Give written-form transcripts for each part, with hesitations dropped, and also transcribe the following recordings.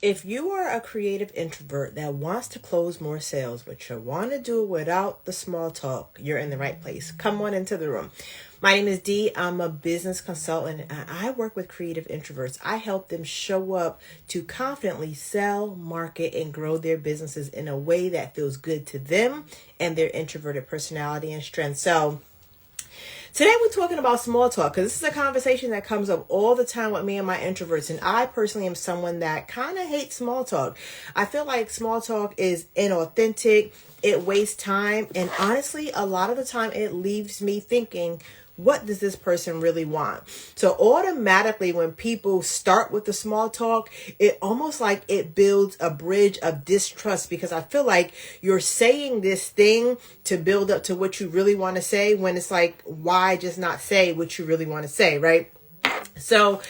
If you are a creative introvert that wants to close more sales, but you want to do it without the small talk, you're in the right place. Come on into the room. My name is Dee. I'm a business consultant and I work with creative introverts. I help them show up to confidently sell, market, and grow their businesses in a way that feels good to them and their introverted personality and strength. So, today we're talking about small talk because this is a conversation that comes up all the time with me and my introverts. And I personally am someone that kind of hates small talk. I feel like small talk is inauthentic. It wastes time. And honestly, a lot of the time it leaves me thinking, what does this person really want? So automatically when people start with the small talk, it almost like it builds a bridge of distrust because I feel like you're saying this thing to build up to what you really want to say when it's like, why just not say what you really want to say, right? So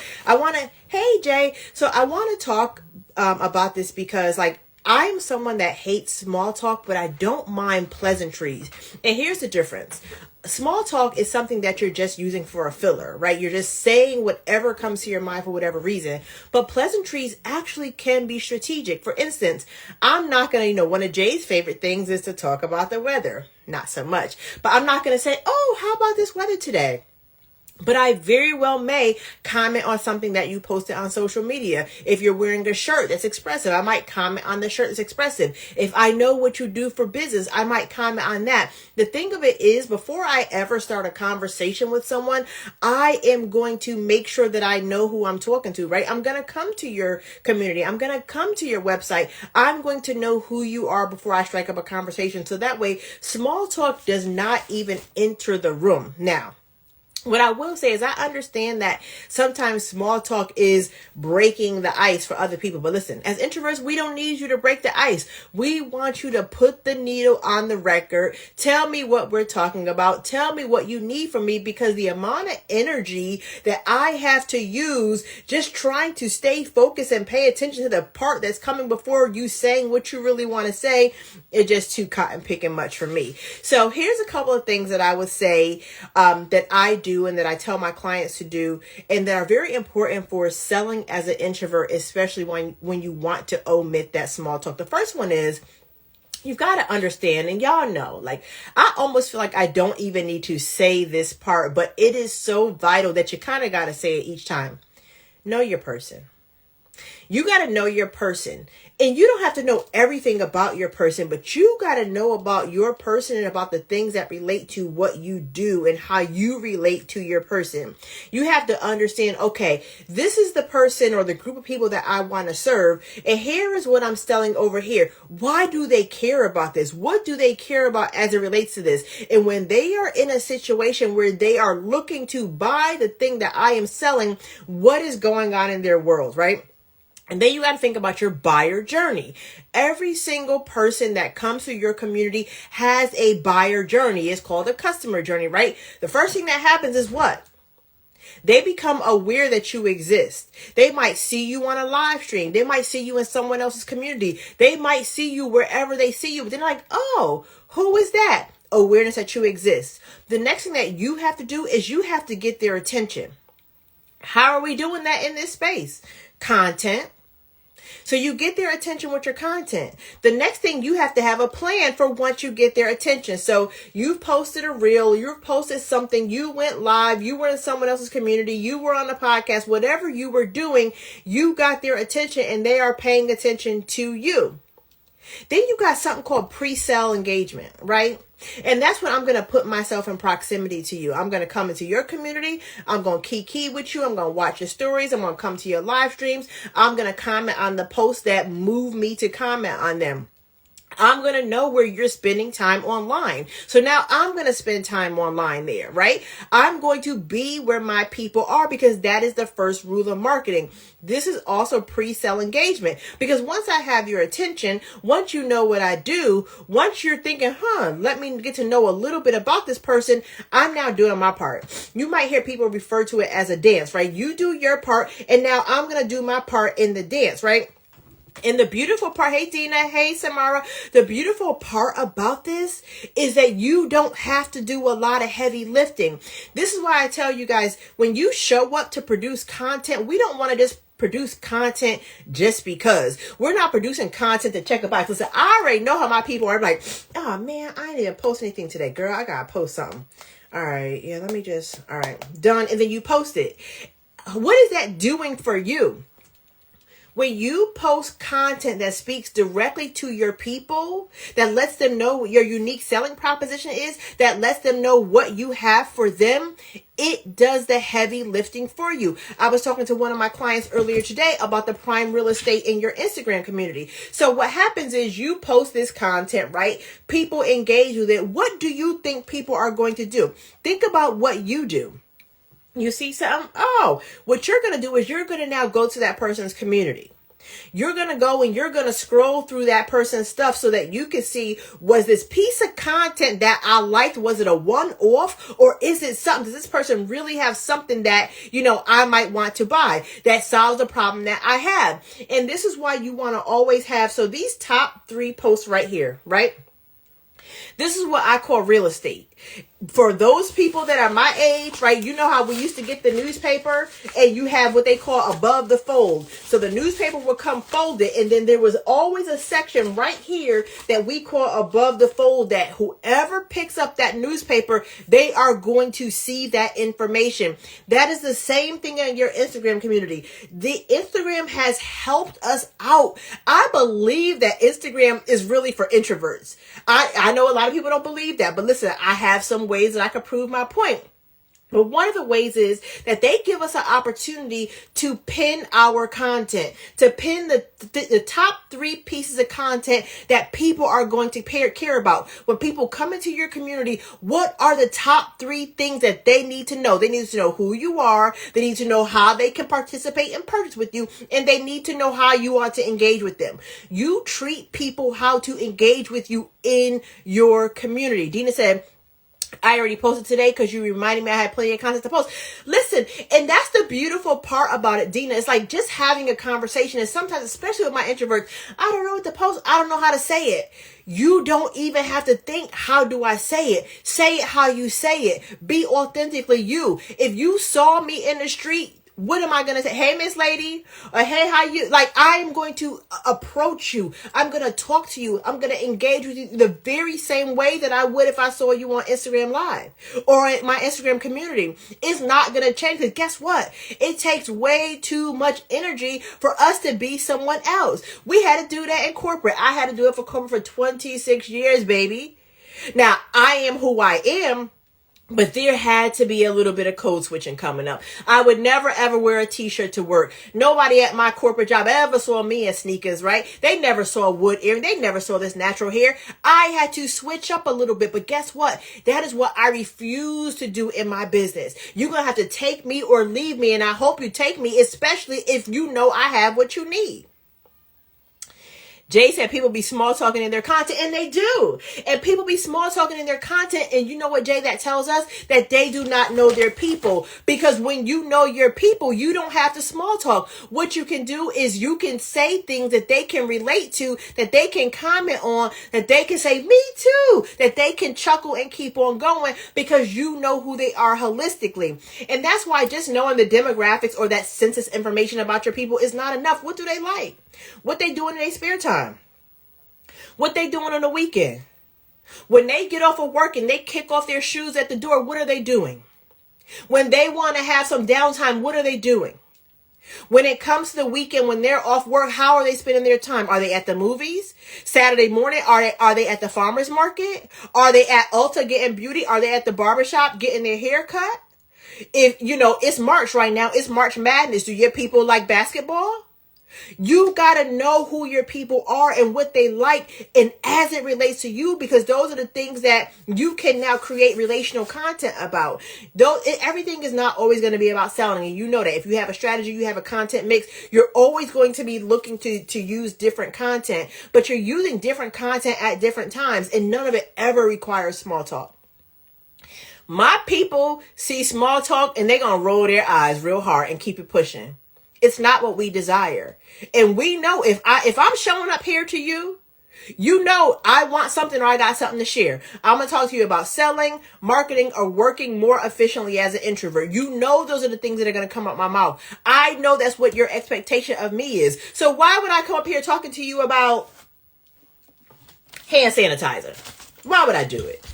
hey Jay, so I want to talk about this because I'm someone that hates small talk, but I don't mind pleasantries. And here's the difference. Small talk is something that you're just using for a filler, right? You're just saying whatever comes to your mind for whatever reason. But pleasantries actually can be strategic. For instance, I'm not going to, one of Jay's favorite things is to talk about the weather. Not so much. But I'm not going to say, oh, how about this weather today? But I very well may comment on something that you posted on social media. If you're wearing a shirt that's expressive, I might comment on the shirt that's expressive. If I know what you do for business, I might comment on that. The thing of it is, before I ever start a conversation with someone, I am going to make sure that I know who I'm talking to, right? I'm going to come to your community. I'm going to come to your website. I'm going to know who you are before I strike up a conversation. So that way, small talk does not even enter the room. Now, what I will say is I understand that sometimes small talk is breaking the ice for other people. But listen, as introverts, we don't need you to break the ice. We want you to put the needle on the record. Tell me what we're talking about. Tell me what you need from me, because the amount of energy that I have to use just trying to stay focused and pay attention to the part that's coming before you saying what you really want to say is just too cotton picking much for me. So here's a couple of things that I would say that I do and that I tell my clients to do and that are very important for selling as an introvert, especially when you want to omit that small talk. The first one is you've got to understand, and y'all know, I almost feel like I don't even need to say this part, but it is so vital that you kind of got to say it each time. Know your person. You got to know your person. And you don't have to know everything about your person, but you got to know about your person and about the things that relate to what you do and how you relate to your person. You have to understand, okay, this is the person or the group of people that I want to serve. And here is what I'm selling over here. Why do they care about this? What do they care about as it relates to this? And when they are in a situation where they are looking to buy the thing that I am selling, what is going on in their world, right? And then you got to think about your buyer journey. Every single person that comes through your community has a buyer journey. It's called a customer journey, right? The first thing that happens is what? They become aware that you exist. They might see you on a live stream. They might see you in someone else's community. They might see you wherever they see you. But they're like, oh, who is that? Awareness that you exist. The next thing that you have to do is you have to get their attention. How are we doing that in this space? Content. So you get their attention with your content. The next thing, you have to have a plan for once you get their attention. So you've posted a reel, you've posted something, you went live, you were in someone else's community, you were on a podcast, whatever you were doing, you got their attention and they are paying attention to you. Then you got something called pre-sale engagement, right? And that's when I'm going to put myself in proximity to you. I'm going to come into your community. I'm going to key with you. I'm going to watch your stories. I'm going to come to your live streams. I'm going to comment on the posts that move me to comment on them. I'm going to know where you're spending time online. So now I'm going to spend time online there, right? I'm going to be where my people are because that is the first rule of marketing. This is also pre-sale engagement because once I have your attention, once you know what I do, once you're thinking, let me get to know a little bit about this person, I'm now doing my part. You might hear people refer to it as a dance, right? You do your part and now I'm going to do my part in the dance, right? And the beautiful part, hey Dina, hey Samara, the beautiful part about this is that you don't have to do a lot of heavy lifting. This is why I tell you guys, when you show up to produce content, we don't want to just produce content just because. We're not producing content to check a box. Listen, I already know how my people are. I'm like, oh man, I didn't even post anything today, girl. I gotta post something. All right, yeah, let me just, all right, done. And then you post it. What is that doing for you? When you post content that speaks directly to your people, that lets them know what your unique selling proposition is, that lets them know what you have for them, it does the heavy lifting for you. I was talking to one of my clients earlier today about the prime real estate in your Instagram community. So what happens is you post this content, right? People engage with it. What do you think people are going to do? Think about what you do. You see something? Oh, what you're going to do is you're going to now go to that person's community. You're going to go and you're going to scroll through that person's stuff so that you can see, was this piece of content that I liked, was it a one-off, or is it something, does this person really have something that, I might want to buy that solves the problem that I have? And this is why you want to always have, so these top 3 posts right here, right? This is what I call real estate. For those people that are my age, right, you know how we used to get the newspaper and you have what they call above the fold. So the newspaper would come folded, and then there was always a section right here that we call above the fold, that whoever picks up that newspaper, they are going to see that information. That is the same thing in your Instagram community. The Instagram has helped us out. I believe that Instagram is really for introverts. I know a lot of people don't believe that, but listen, I have some ways that I could prove my point. But one of the ways is that they give us an opportunity to pin our content, to pin the top 3 pieces of content that people are going to care about. When people come into your community, what are the top 3 things that they need to know? They need to know who you are. They need to know how they can participate and purchase with you. And they need to know how you want to engage with them. You treat people how to engage with you in your community. Dina said, I already posted today because you reminded me I had plenty of content to post. Listen, and that's the beautiful part about it, Dina. It's like just having a conversation. And sometimes, especially with my introverts, I don't know what to post. I don't know how to say it. You don't even have to think, how do I say it? Say it how you say it. Be authentically you. If you saw me in the street, what am I going to say? Hey, Miss Lady, or hey, how you? Like, I'm going to approach you. I'm going to talk to you. I'm going to engage with you the very same way that I would if I saw you on Instagram Live or in my Instagram community. It's not going to change, because guess what? It takes way too much energy for us to be someone else. We had to do that in corporate. I had to do it for corporate for 26 years, baby. Now, I am who I am. But there had to be a little bit of code switching coming up. I would never, ever wear a t-shirt to work. Nobody at my corporate job ever saw me in sneakers, right? They never saw wood earring. They never saw this natural hair. I had to switch up a little bit. But guess what? That is what I refuse to do in my business. You're going to have to take me or leave me. And I hope you take me, especially if you know I have what you need. Jay said people be small talking in their content, and they do. And people be small talking in their content, and you know what, Jay, that tells us? That they do not know their people. Because when you know your people, you don't have to small talk. What you can do is you can say things that they can relate to, that they can comment on, that they can say, me too, that they can chuckle and keep on going, because you know who they are holistically. And that's why just knowing the demographics or that census information about your people is not enough. What do they like? What they doing in their spare time? What they doing on the weekend? When they get off of work and they kick off their shoes at the door, what are they doing? When they want to have some downtime, what are they doing? When it comes to the weekend, when they're off work, how are they spending their time? Are they at the movies? Saturday morning, are they at the farmer's market? Are they at Ulta getting beauty? Are they at the barbershop getting their hair cut? If, it's March right now, it's March Madness. Do your people like basketball? You got to know who your people are and what they like, and as it relates to you, because those are the things that you can now create relational content about. Everything is not always going to be about selling, and you know that. If you have a strategy, you have a content mix, you're always going to be looking to use different content, but you're using different content at different times, and none of it ever requires small talk. My people see small talk and they're going to roll their eyes real hard and keep it pushing. It's not what we desire. And we know if I'm showing up here to you, You know, I want something or I got something to share. I'm going to talk to you about selling, marketing, or working more efficiently as an introvert. You know, those are the things that are going to come out my mouth. I know that's what your expectation of me is. So why would I come up here talking to you about hand sanitizer? Why would I do it?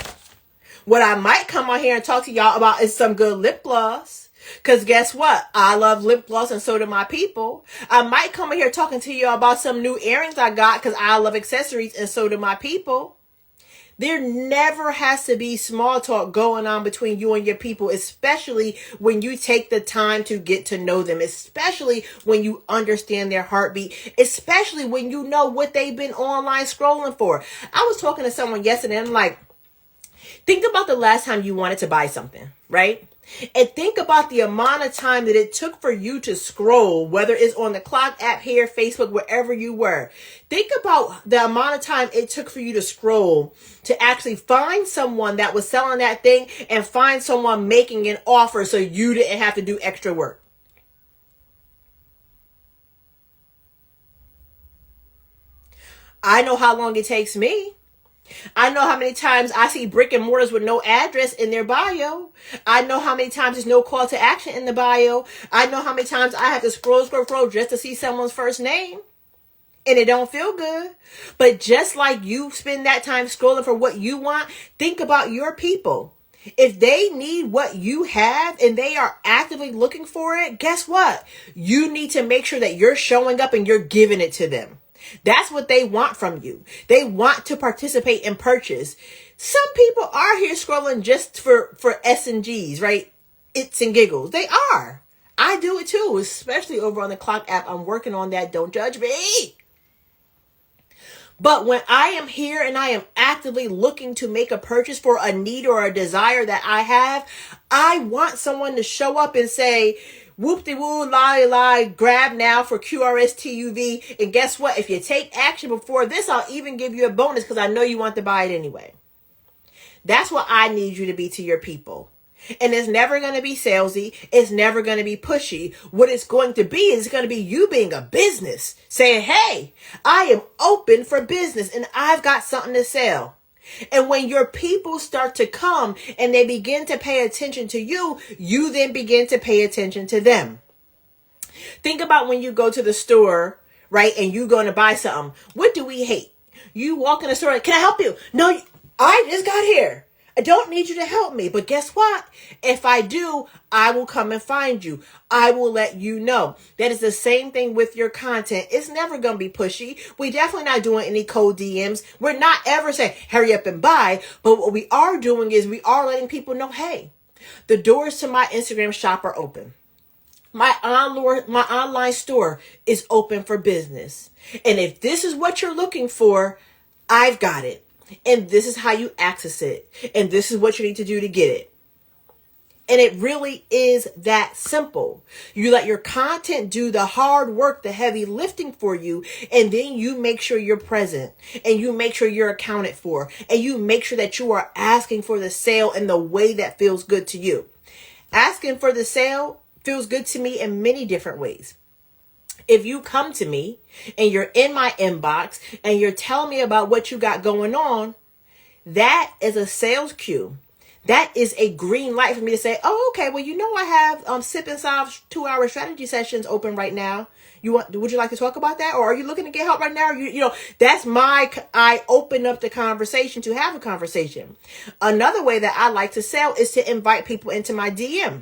What I might come on here and talk to y'all about is some good lip gloss. Because guess what? I love lip gloss and so do my people. I might come in here talking to you about some new earrings I got because I love accessories and so do my people. There never has to be small talk going on between you and your people, especially when you take the time to get to know them, especially when you understand their heartbeat, especially when you know what they've been online scrolling for. I was talking to someone yesterday and I'm like, think about the last time you wanted to buy something, right? And think about the amount of time that it took for you to scroll, whether it's on the clock app here, Facebook, wherever you were. Think about the amount of time it took for you to scroll to actually find someone that was selling that thing and find someone making an offer so you didn't have to do extra work. I know how long it takes me. I know how many times I see brick and mortars with no address in their bio. I know how many times there's no call to action in the bio. I know how many times I have to scroll just to see someone's first name. And it don't feel good. But just like you spend that time scrolling for what you want, think about your people. If they need what you have and they are actively looking for it, guess what? You need to make sure that you're showing up and you're giving it to them. That's what they want from you. They want to participate in purchase. Some people are here scrolling just for S and G's, right? It's and giggles. They are. I do it too, especially over on the clock app. I'm working on that. Don't judge me. But when I am here and I am actively looking to make a purchase for a need or a desire that I have, I want someone to show up and say, whoop-de-woo, lie, grab now for QRSTUV. And guess what? If you take action before this, I'll even give you a bonus because I know you want to buy it anyway. That's what I need you to be to your people. And it's never going to be salesy. It's never going to be pushy. What it's going to be is going to be you being a business saying, hey, I am open for business and I've got something to sell. And when your people start to come and they begin to pay attention to you, you then begin to pay attention to them. Think about when you go to the store, right? And you're going to buy something. What do we hate? You walk in the store, can I help you? No, I just got here. I don't need you to help me. But guess what? If I do, I will come and find you. I will let you know. That is the same thing with your content. It's never going to be pushy. We definitely not doing any cold DMs. We're not ever saying, hurry up and buy. But what we are doing is we are letting people know, hey, the doors to my Instagram shop are open. My online store is open for business. And if this is what you're looking for, I've got it. And this is how you access it. And this is what you need to do to get it. And it really is that simple. You let your content do the hard work, the heavy lifting for you. And then you make sure you're present. And you make sure you're accounted for. And you make sure that you are asking for the sale in the way that feels good to you. Asking for the sale feels good to me in many different ways. If you come to me and you're in my inbox and you're telling me about what you got going on, that is a sales cue. That is a green light for me to say, oh, okay, well, you know, I have Sip and Solve 2-hour strategy sessions open right now. Would you like to talk about that? Or are you looking to get help right now? That's I open up the conversation to have a conversation. Another way that I like to sell is to invite people into my DM.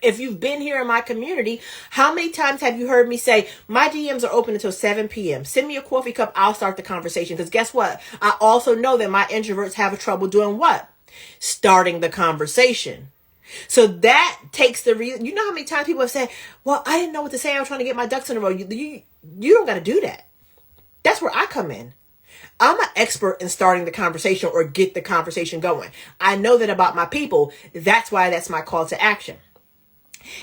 If you've been here in my community, how many times have you heard me say, my DMs are open until 7 p.m. Send me a coffee cup. I'll start the conversation. Because guess what? I also know that my introverts have trouble doing what? Starting the conversation. So that takes the reason. You know how many times people have said, well, I didn't know what to say. I was trying to get my ducks in a row. You don't got to do that. That's where I come in. I'm an expert in starting the conversation or get the conversation going. I know that about my people. That's why that's my call to action.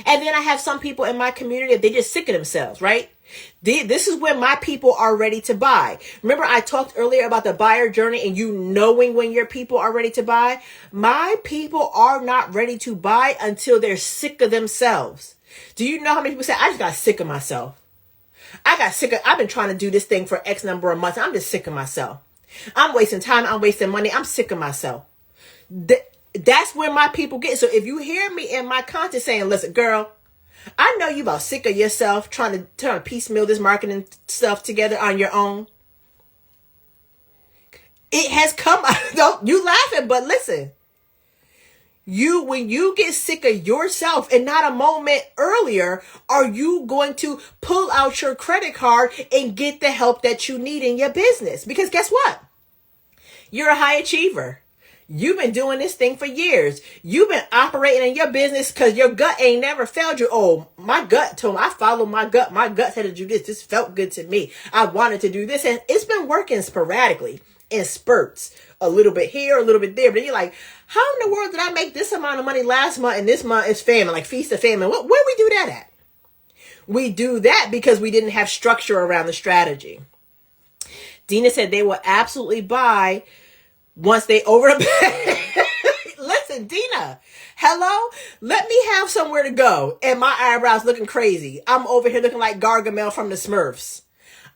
And then I have some people in my community, they just sick of themselves, right? This is when my people are ready to buy. Remember, I talked earlier about the buyer journey and you knowing when your people are ready to buy. My people are not ready to buy until they're sick of themselves. Do you know how many people say, I just got sick of myself? I've been trying to do this thing for X number of months. I'm just sick of myself. I'm wasting time. I'm wasting money. I'm sick of myself. That's where my people get. So if you hear me in my content saying, listen, girl, I know you about sick of yourself trying to piecemeal this marketing stuff together on your own. It has come out. You laughing, but listen. When you get sick of yourself and not a moment earlier, are you going to pull out your credit card and get the help that you need in your business? Because guess what? You're a high achiever. You've been doing this thing for years. You've been operating in your business because your gut ain't never failed you. Oh, my gut told me, I followed my gut. My gut said to do this. This felt good to me. I wanted to do this. And it's been working sporadically in spurts. A little bit here, a little bit there. But you're like, how in the world did I make this amount of money last month and this month is famine, like feast of famine? Where we do that at? We do that because we didn't have structure around the strategy. Dina said they will absolutely buy once they overpay. Listen, Dina, hello? Let me have somewhere to go. And my eyebrows looking crazy. I'm over here looking like Gargamel from the Smurfs.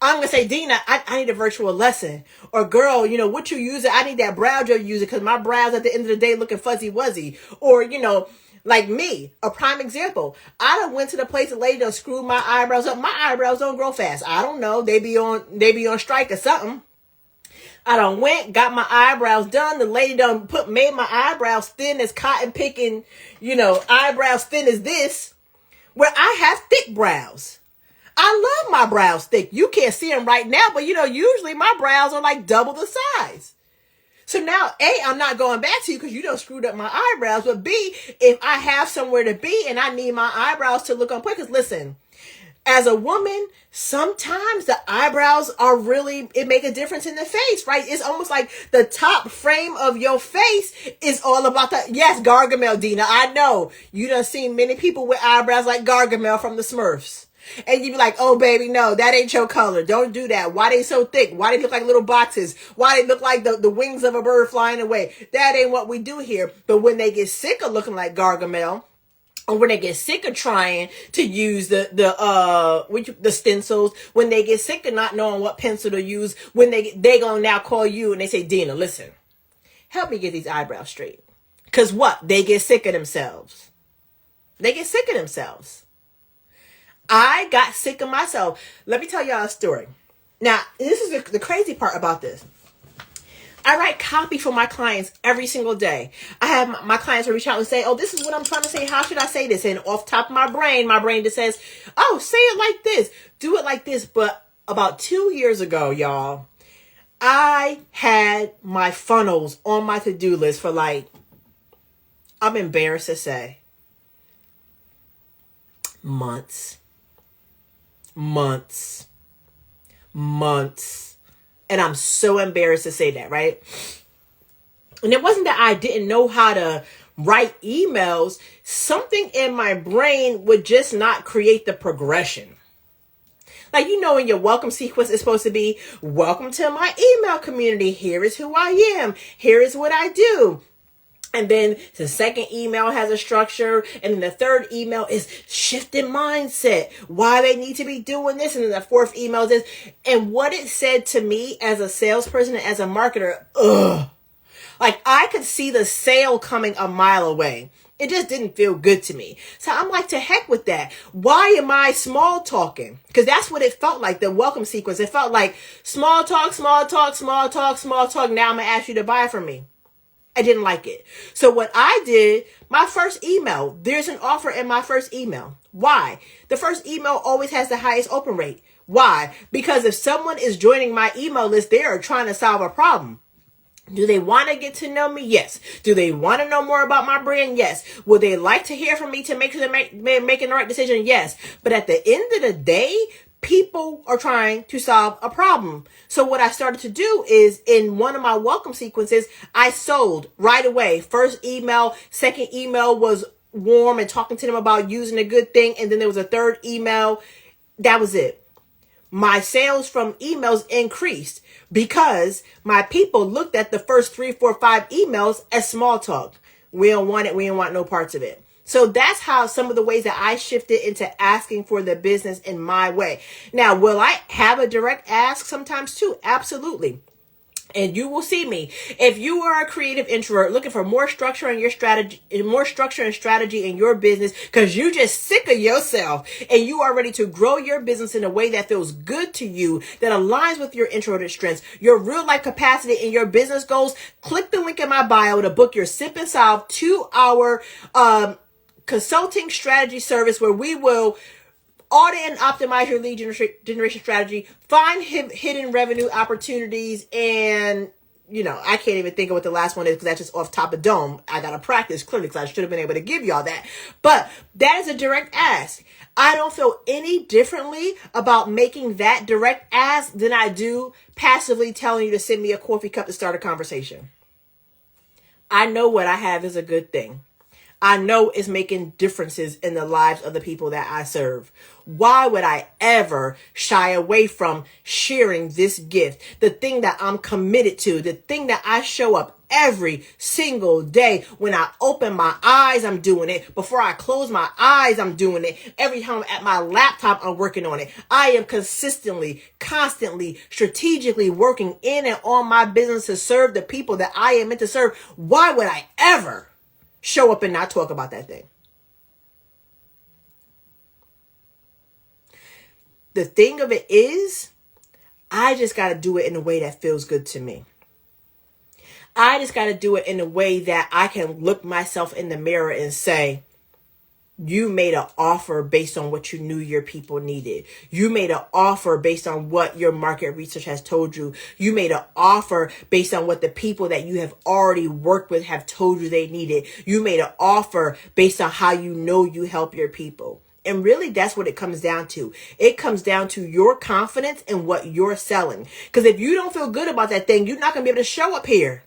I'm going to say, Dina, I need a virtual lesson. Or girl, what you using? I need that brow gel you using because my brows at the end of the day looking fuzzy wuzzy. Or, like me, a prime example. I done went to the place the lady done screwed my eyebrows up. My eyebrows don't grow fast. I don't know. They be on strike or something. I done went, got my eyebrows done. The lady done made my eyebrows thin as cotton picking, eyebrows thin as this, where I have thick brows. I love my brows thick. You can't see them right now, but usually my brows are like double the size. So now, A, I'm not going back to you because you done screwed up my eyebrows. But B, if I have somewhere to be and I need my eyebrows to look on point, because listen, as a woman, sometimes the eyebrows it make a difference in the face, right? It's almost like the top frame of your face is all about that. Yes, Gargamel, Dina, I know. You done seen many people with eyebrows like Gargamel from the Smurfs. And you be like, oh, baby, no, that ain't your color. Don't do that. Why they so thick? Why they look like little boxes? Why they look like the wings of a bird flying away? That ain't what we do here. But when they get sick of looking like Gargamel, or when they get sick of trying to use the stencils, when they get sick of not knowing what pencil to use, when they gonna now call you and they say, Dina, listen, help me get these eyebrows straight. Because what? They get sick of themselves. They get sick of themselves. I got sick of myself. Let me tell y'all a story. Now, this is the crazy part about this. I write copy for my clients every single day. I have my clients reach out and say, oh, this is what I'm trying to say. How should I say this? And off top of my brain just says, oh, say it like this. Do it like this. But about 2 years ago, y'all, I had my funnels on my to-do list for I'm embarrassed to say, months. And I'm so embarrassed to say that, right? And it wasn't that I didn't know how to write emails. Something in my brain would just not create the progression. Like, in your welcome sequence is supposed to be, welcome to my email community. Here is who I am. Here is what I do. And then the second email has a structure. And then the third email is shifting mindset, why they need to be doing this. And then the fourth email is this. And what it said to me as a salesperson and as a marketer, like I could see the sale coming a mile away. It just didn't feel good to me. So I'm like, to heck with that. Why am I small talking? Because that's what it felt like, the welcome sequence. It felt like small talk, small talk, small talk, small talk. Now I'm going to ask you to buy from me. I didn't like it. So what I did, my first email, there's an offer in my first email. Why? The first email always has the highest open rate. Why? Because if someone is joining my email list, they are trying to solve a problem. Do they want to get to know me? Yes. Do they want to know more about my brand? Yes. Would they like to hear from me to make sure they're making the right decision? Yes. But at the end of the day, people are trying to solve a problem. So what I started to do is in one of my welcome sequences, I sold right away. First email, second email was warm and talking to them about using a good thing. And then there was a third email. That was it. My sales from emails increased because my people looked at the first 3, 4, 5 emails as small talk. We don't want it. We don't want no parts of it. So that's how some of the ways that I shifted into asking for the business in my way. Now, will I have a direct ask sometimes too? Absolutely. And you will see me. If you are a creative introvert looking for more structure in your strategy, more structure and strategy in your business, because you just sick of yourself and you are ready to grow your business in a way that feels good to you, that aligns with your introverted strengths, your real life capacity, and your business goals, click the link in my bio to book your Sip and Solve 2-hour consulting strategy service, where we will audit and optimize your lead generation strategy, find hidden revenue opportunities, and I can't even think of what the last one is because that's just off top of dome. I got to practice clearly because I should have been able to give y'all that. But that is a direct ask. I don't feel any differently about making that direct ask than I do passively telling you to send me a coffee cup to start a conversation. I know what I have is a good thing. I know it's making differences in the lives of the people that I serve. Why would I ever shy away from sharing this gift? The thing that I'm committed to, the thing that I show up every single day. When I open my eyes, I'm doing it. Before I close my eyes, I'm doing it. Every time I'm at my laptop, I'm working on it. I am consistently, constantly, strategically working in and on my business to serve the people that I am meant to serve. Why would I ever show up and not talk about that thing? The thing of it is, I just got to do it in a way that feels good to me. I just got to do it in a way that I can look myself in the mirror and say, you made an offer based on what you knew your people needed. You made an offer based on what your market research has told you. You made an offer based on what the people that you have already worked with have told you they needed. You made an offer based on how you know you help your people. And really, that's what it comes down to. It comes down to your confidence in what you're selling. Because if you don't feel good about that thing, you're not going to be able to show up here.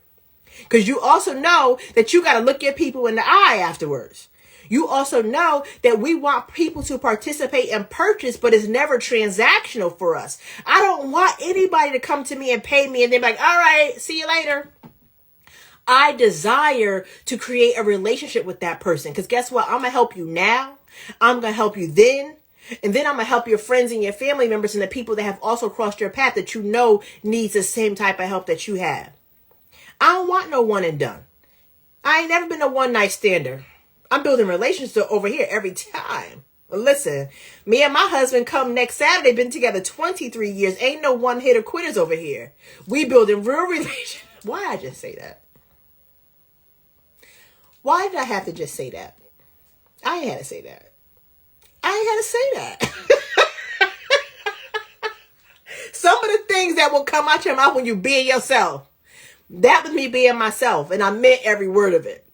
Because you also know that you got to look your people in the eye afterwards. You also know that we want people to participate and purchase, but it's never transactional for us. I don't want anybody to come to me and pay me and then be like, all right, see you later. I desire to create a relationship with that person. Because guess what? I'm going to help you now. I'm going to help you then. And then I'm going to help your friends and your family members and the people that have also crossed your path that you know needs the same type of help that you have. I don't want no one and done. I ain't never been a one night stander. I'm building relationships over here every time. Listen, me and my husband come next Saturday, been together 23 years. Ain't no one hitter quitters over here. We building real relationships. Why I just say that? Why did I have to just say that? I ain't had to say that. I ain't had to say that. Some of the things that will come out your mouth when you being yourself. That was me being myself, and I meant every word of it.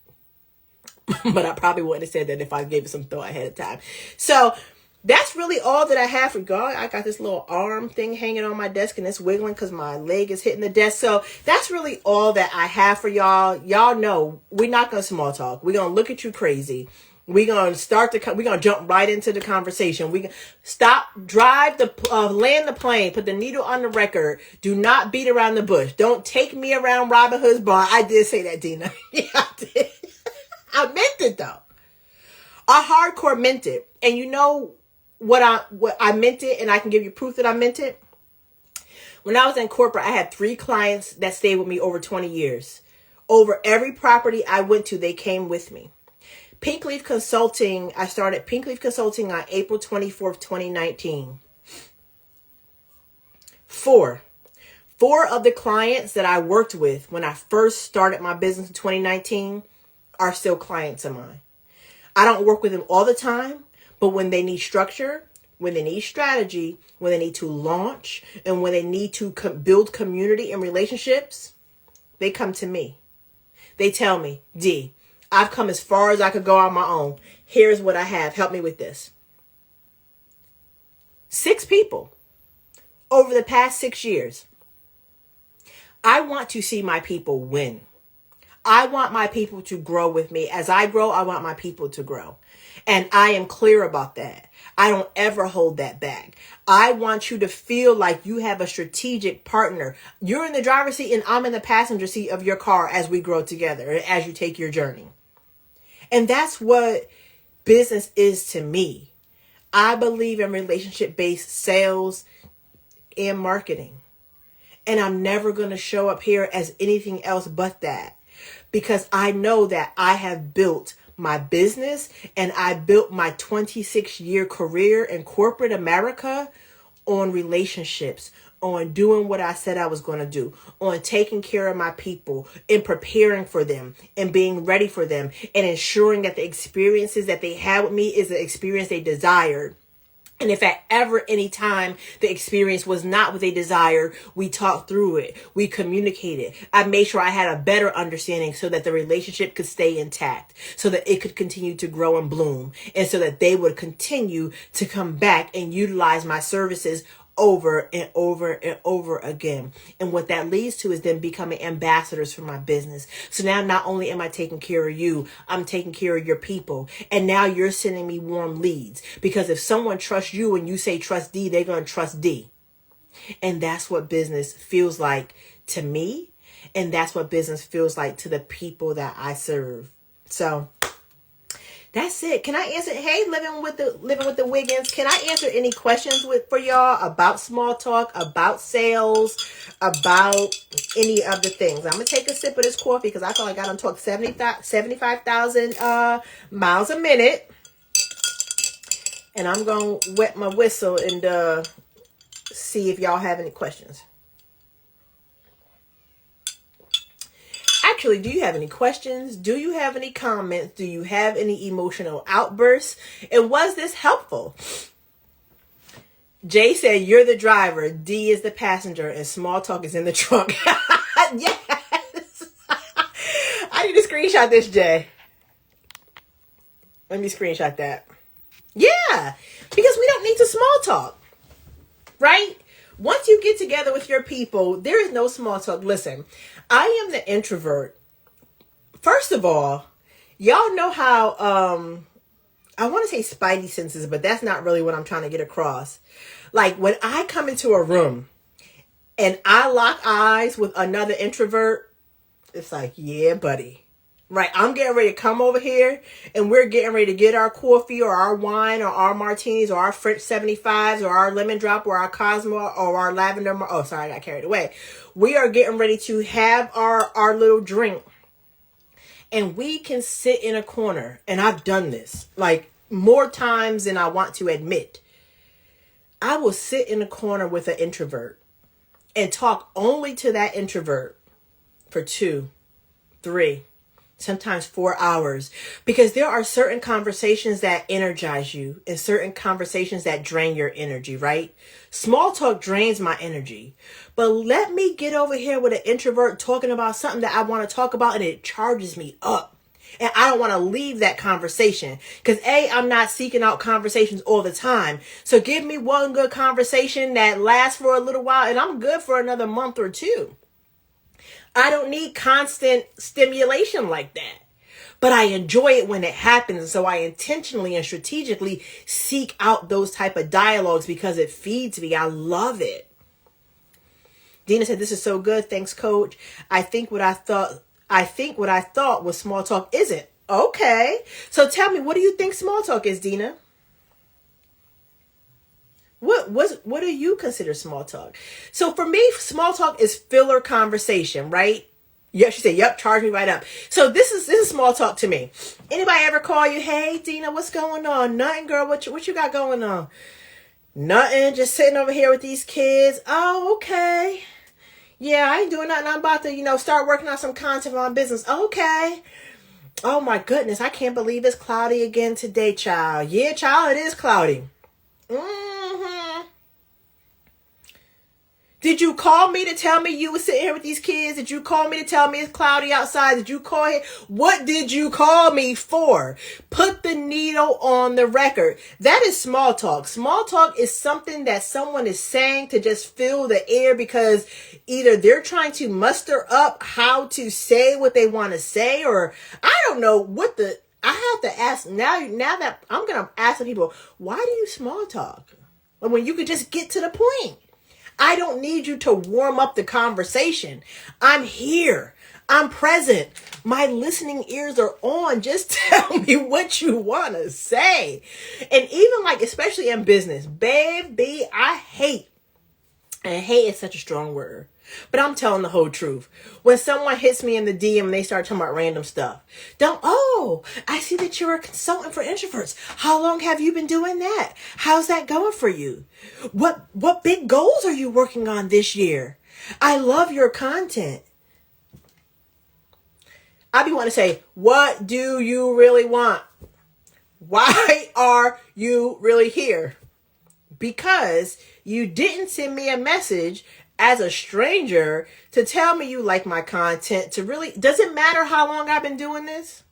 But I probably wouldn't have said that if I gave it some thought ahead of time. So that's really all that I have for y'all. I got this little arm thing hanging on my desk, and it's wiggling because my leg is hitting the desk. So that's really all that I have for y'all. Y'all know we're not going to small talk. We're going to look at you crazy. We're going to jump right into the conversation. We land the plane, put the needle on the record. Do not beat around the bush. Don't take me around Robin Hood's barn. I did say that, Dina. Yeah, I did. I meant it though. I hardcore meant it. And you know what I meant it, and I can give you proof that I meant it. When I was in corporate, I had 3 clients that stayed with me over 20 years. Over every property I went to, they came with me. Pink Leaf Consulting, I started Pink Leaf Consulting on April 24th, 2019. 4 of the clients that I worked with when I first started my business in 2019 are still clients of mine. I don't work with them all the time, but when they need structure, when they need strategy, when they need to launch, and when they need to build community and relationships, they come to me. They tell me, D, I've come as far as I could go on my own. Here's what I have. Help me with this. 6 people over the past 6 years. I want to see my people win. I want my people to grow with me. As I grow, I want my people to grow. And I am clear about that. I don't ever hold that back. I want you to feel like you have a strategic partner. You're in the driver's seat and I'm in the passenger seat of your car as we grow together, as you take your journey. And that's what business is to me. I believe in relationship-based sales and marketing. And I'm never going to show up here as anything else but that. Because I know that I have built my business and I built my 26-year career in corporate America on relationships, on doing what I said I was going to do, on taking care of my people and preparing for them and being ready for them and ensuring that the experiences that they had with me is the experience they desired. And if at ever any time the experience was not what they desired, we talked through it. We communicated. I made sure I had a better understanding so that the relationship could stay intact, so that it could continue to grow and bloom, and so that they would continue to come back and utilize my services over and over and over again. And what that leads to is them becoming ambassadors for my business. So now not only am I taking care of you, I'm taking care of your people. And now you're sending me warm leads. Because if someone trusts you and you say trust D, they're going to trust D. And that's what business feels like to me. And that's what business feels like to the people that I serve. So that's it. Can I answer? Hey, living with the Wiggins. Can I answer any questions for y'all about small talk, about sales, about any of the things? I'm gonna take a sip of this coffee because I feel like I done talk 75,000 miles a minute, and I'm gonna wet my whistle and see if y'all have any questions. Actually, do you have any questions? Do you have any comments? Do you have any emotional outbursts? And was this helpful? Jay said, you're the driver, D is the passenger, and small talk is in the trunk. Yes. I need to screenshot this, Jay. Let me screenshot that. Yeah, because we don't need to small talk, right? Once you get together with your people, there is no small talk. Listen, I am the introvert. First of all, y'all know how, I want to say spidey senses, but that's not really what I'm trying to get across. Like when I come into a room and I lock eyes with another introvert, it's like, yeah, buddy. Right, I'm getting ready to come over here and we're getting ready to get our coffee or our wine or our martinis or our French 75s or our lemon drop or our Cosmo or our lavender. Oh, sorry, I got carried away. We are getting ready to have our little drink and we can sit in a corner. And I've done this like more times than I want to admit. I will sit in a corner with an introvert and talk only to that introvert for 2, 3, sometimes 4 hours, because there are certain conversations that energize you and certain conversations that drain your energy, right? Small talk drains my energy, but let me get over here with an introvert talking about something that I want to talk about and it charges me up. And I don't want to leave that conversation because I'm not seeking out conversations all the time. So give me one good conversation that lasts for a little while and I'm good for another month or 2. I don't need constant stimulation like that, but I enjoy it when it happens. So I intentionally and strategically seek out those type of dialogues because it feeds me. I love it. Dina said, this is so good. Thanks, coach. I think what I thought was small talk isn't. Okay. So tell me, what do you think small talk is, Dina? What do you consider small talk? So for me, small talk is filler conversation, right? Yeah, she said, yep, charge me right up. So this is small talk to me. Anybody ever call you, hey, Dina, what's going on? Nothing, girl. What you got going on? Nothing. Just sitting over here with these kids. Oh, okay. Yeah, I ain't doing nothing. I'm about to, start working on some content on business. Okay. Oh my goodness. I can't believe it's cloudy again today, child. Yeah, child, it is cloudy. Did you call me to tell me you were sitting here with these kids? Did you call me to tell me it's cloudy outside? Did you call here? What did you call me for? Put the needle on the record. That is small talk. Small talk is something that someone is saying to just fill the air because either they're trying to muster up how to say what they want to say, or I don't know I have to ask now that I'm going to ask the people, why do you small talk? When you could just get to the point. I don't need you to warm up the conversation. I'm here. I'm present. My listening ears are on. Just tell me what you want to say. And even like, especially in business, baby, and hate is such a strong word, but I'm telling the whole truth. When someone hits me in the DM and they start talking about random stuff, I see that you're a consultant for introverts. How long have you been doing that? How's that going for you? What big goals are you working on this year? I love your content. I be want to say, what do you really want? Why are you really here? Because you didn't send me a message as a stranger to tell me you like my content. Does it matter how long I've been doing this?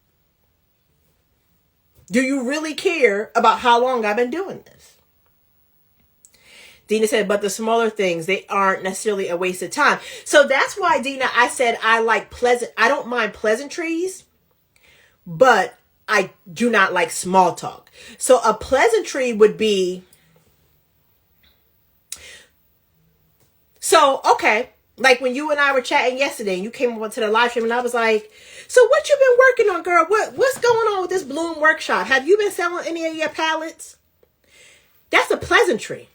Do you really care about how long I've been doing this? Dina said, but the smaller things, they aren't necessarily a waste of time. So that's why, Dina, I said I don't mind pleasantries, but I do not like small talk. So a pleasantry would be, okay, like when you and I were chatting yesterday and you came up to the live stream and I was like, so what you been working on, girl? What's going on with this Bloom workshop? Have you been selling any of your palettes? That's a pleasantry.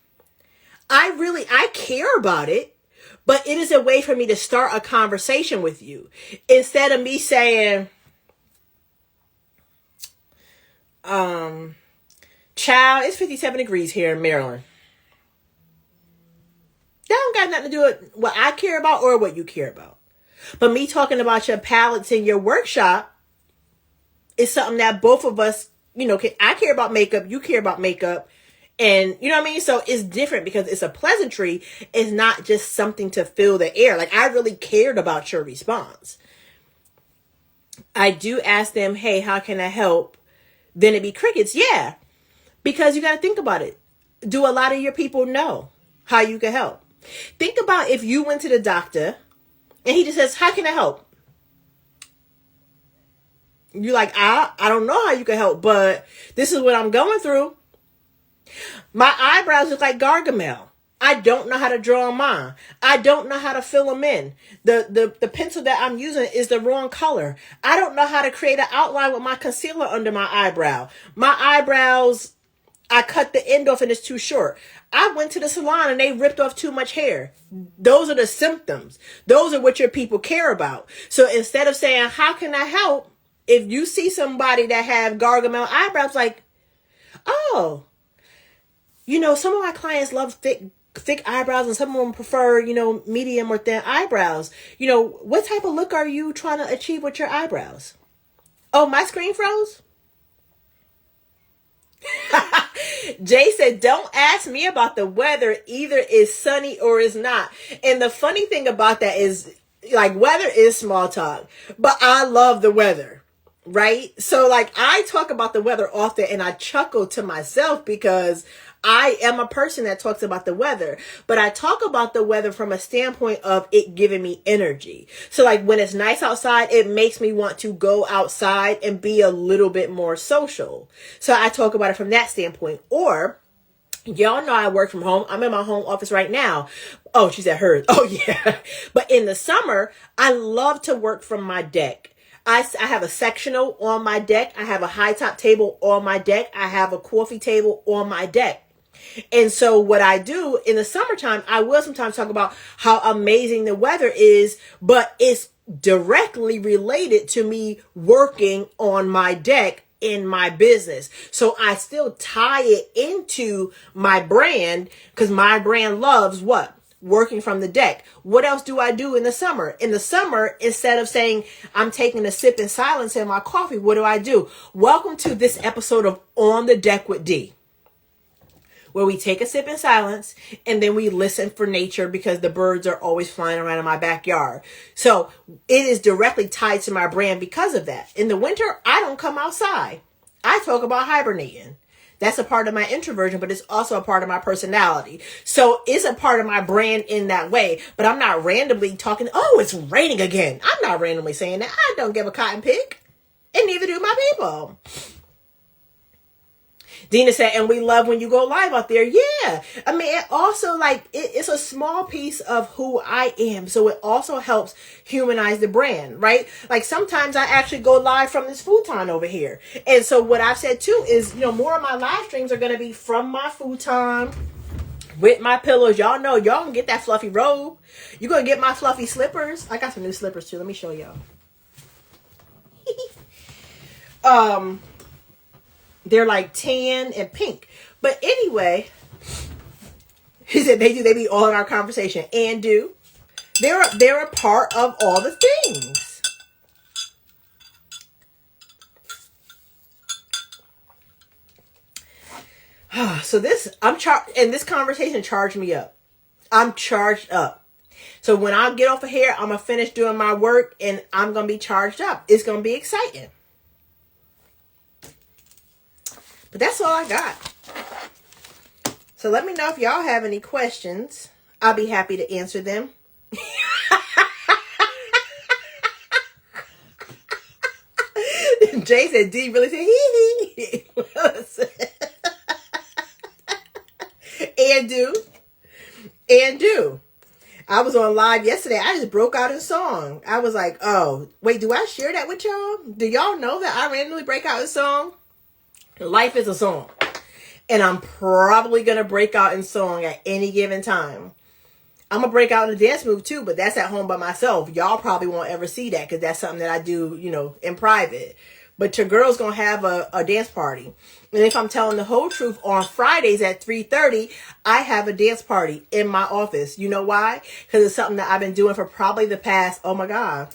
I care about it, but it is a way for me to start a conversation with you instead of me saying, child, it's 57 degrees here in Maryland. That don't got nothing to do with what I care about or what you care about. But me talking about your palettes in your workshop is something that both of us, I care about makeup, you care about makeup. And you know what I mean? So it's different because it's a pleasantry. It's not just something to fill the air. Like I really cared about your response. I do ask them, hey, how can I help? Then it'd be crickets. Yeah. Because you got to think about it. Do a lot of your people know how you can help? Think about if you went to the doctor and he just says, how can I help? You're like, I don't know how you can help, but this is what I'm going through. My eyebrows look like Gargamel. I don't know how to draw mine. I don't know how to fill them in. The pencil that I'm using is the wrong color. I don't know how to create an outline with my concealer under my eyebrow. My eyebrows, I cut the end off and it's too short. I went to the salon and they ripped off too much hair. Those are the symptoms. Those are what your people care about. So instead of saying, how can I help? If you see somebody that have Gargamel eyebrows, like, oh, some of my clients love thick eyebrows and some of them prefer, medium or thin eyebrows. What type of look are you trying to achieve with your eyebrows? Oh, my screen froze? Jay said, don't ask me about the weather. Either it's sunny or it's not. And the funny thing about that is, like, weather is small talk, but I love the weather. Right? So like I talk about the weather often and I chuckle to myself because I am a person that talks about the weather, but I talk about the weather from a standpoint of it giving me energy. So like when it's nice outside, it makes me want to go outside and be a little bit more social. So I talk about it from that standpoint. Or y'all know I work from home. I'm in my home office right now. Oh, she's at hers. Oh yeah. But in the summer, I love to work from my deck. I have a sectional on my deck. I have a high top table on my deck. I have a coffee table on my deck. And so what I do in the summertime, I will sometimes talk about how amazing the weather is, but it's directly related to me working on my deck in my business. So I still tie it into my brand because my brand loves what? Working from the deck. What else do I do in the summer? In the summer, instead of saying I'm taking a sip in silence in my coffee, what do? Welcome to this episode of On the Deck with D, where we take a sip in silence and then we listen for nature because the birds are always flying around in my backyard. So it is directly tied to my brand because of that. In the winter, I don't come outside. I talk about hibernating. That's a part of my introversion, but it's also a part of my personality. So it's a part of my brand in that way. But I'm not randomly talking, oh, it's raining again. I'm not randomly saying that. I don't give a cotton pick. And neither do my people. Dina said, and we love when you go live out there. Yeah. I mean, it also like, it's a small piece of who I am. So it also helps humanize the brand, right? Like sometimes I actually go live from this futon over here. And so what I've said too is, more of my live streams are going to be from my futon with my pillows. Y'all know, y'all gonna get that fluffy robe. You're going to get my fluffy slippers. I got some new slippers too. Let me show y'all. They're like tan and pink. But anyway, he said they be all in our conversation and do. They're a part of all the things. So this and this conversation charged me up. I'm charged up. So when I get off of here, I'm gonna finish doing my work and I'm gonna be charged up. It's gonna be exciting. But that's all I got. So let me know if y'all have any questions. I'll be happy to answer them. Jay said, D really said, hee hee. And do. I was on live yesterday. I just broke out in song. I was like, oh, wait, do I share that with y'all? Do y'all know that I randomly break out in song? Life is a song. And I'm probably going to break out in song at any given time. I'm going to break out in a dance move too, but that's at home by myself. Y'all probably won't ever see that because that's something that I do, in private. But your girl's going to have a dance party. And if I'm telling the whole truth, on Fridays at 3:30, I have a dance party in my office. You know why? Because it's something that I've been doing for probably the past, oh my God.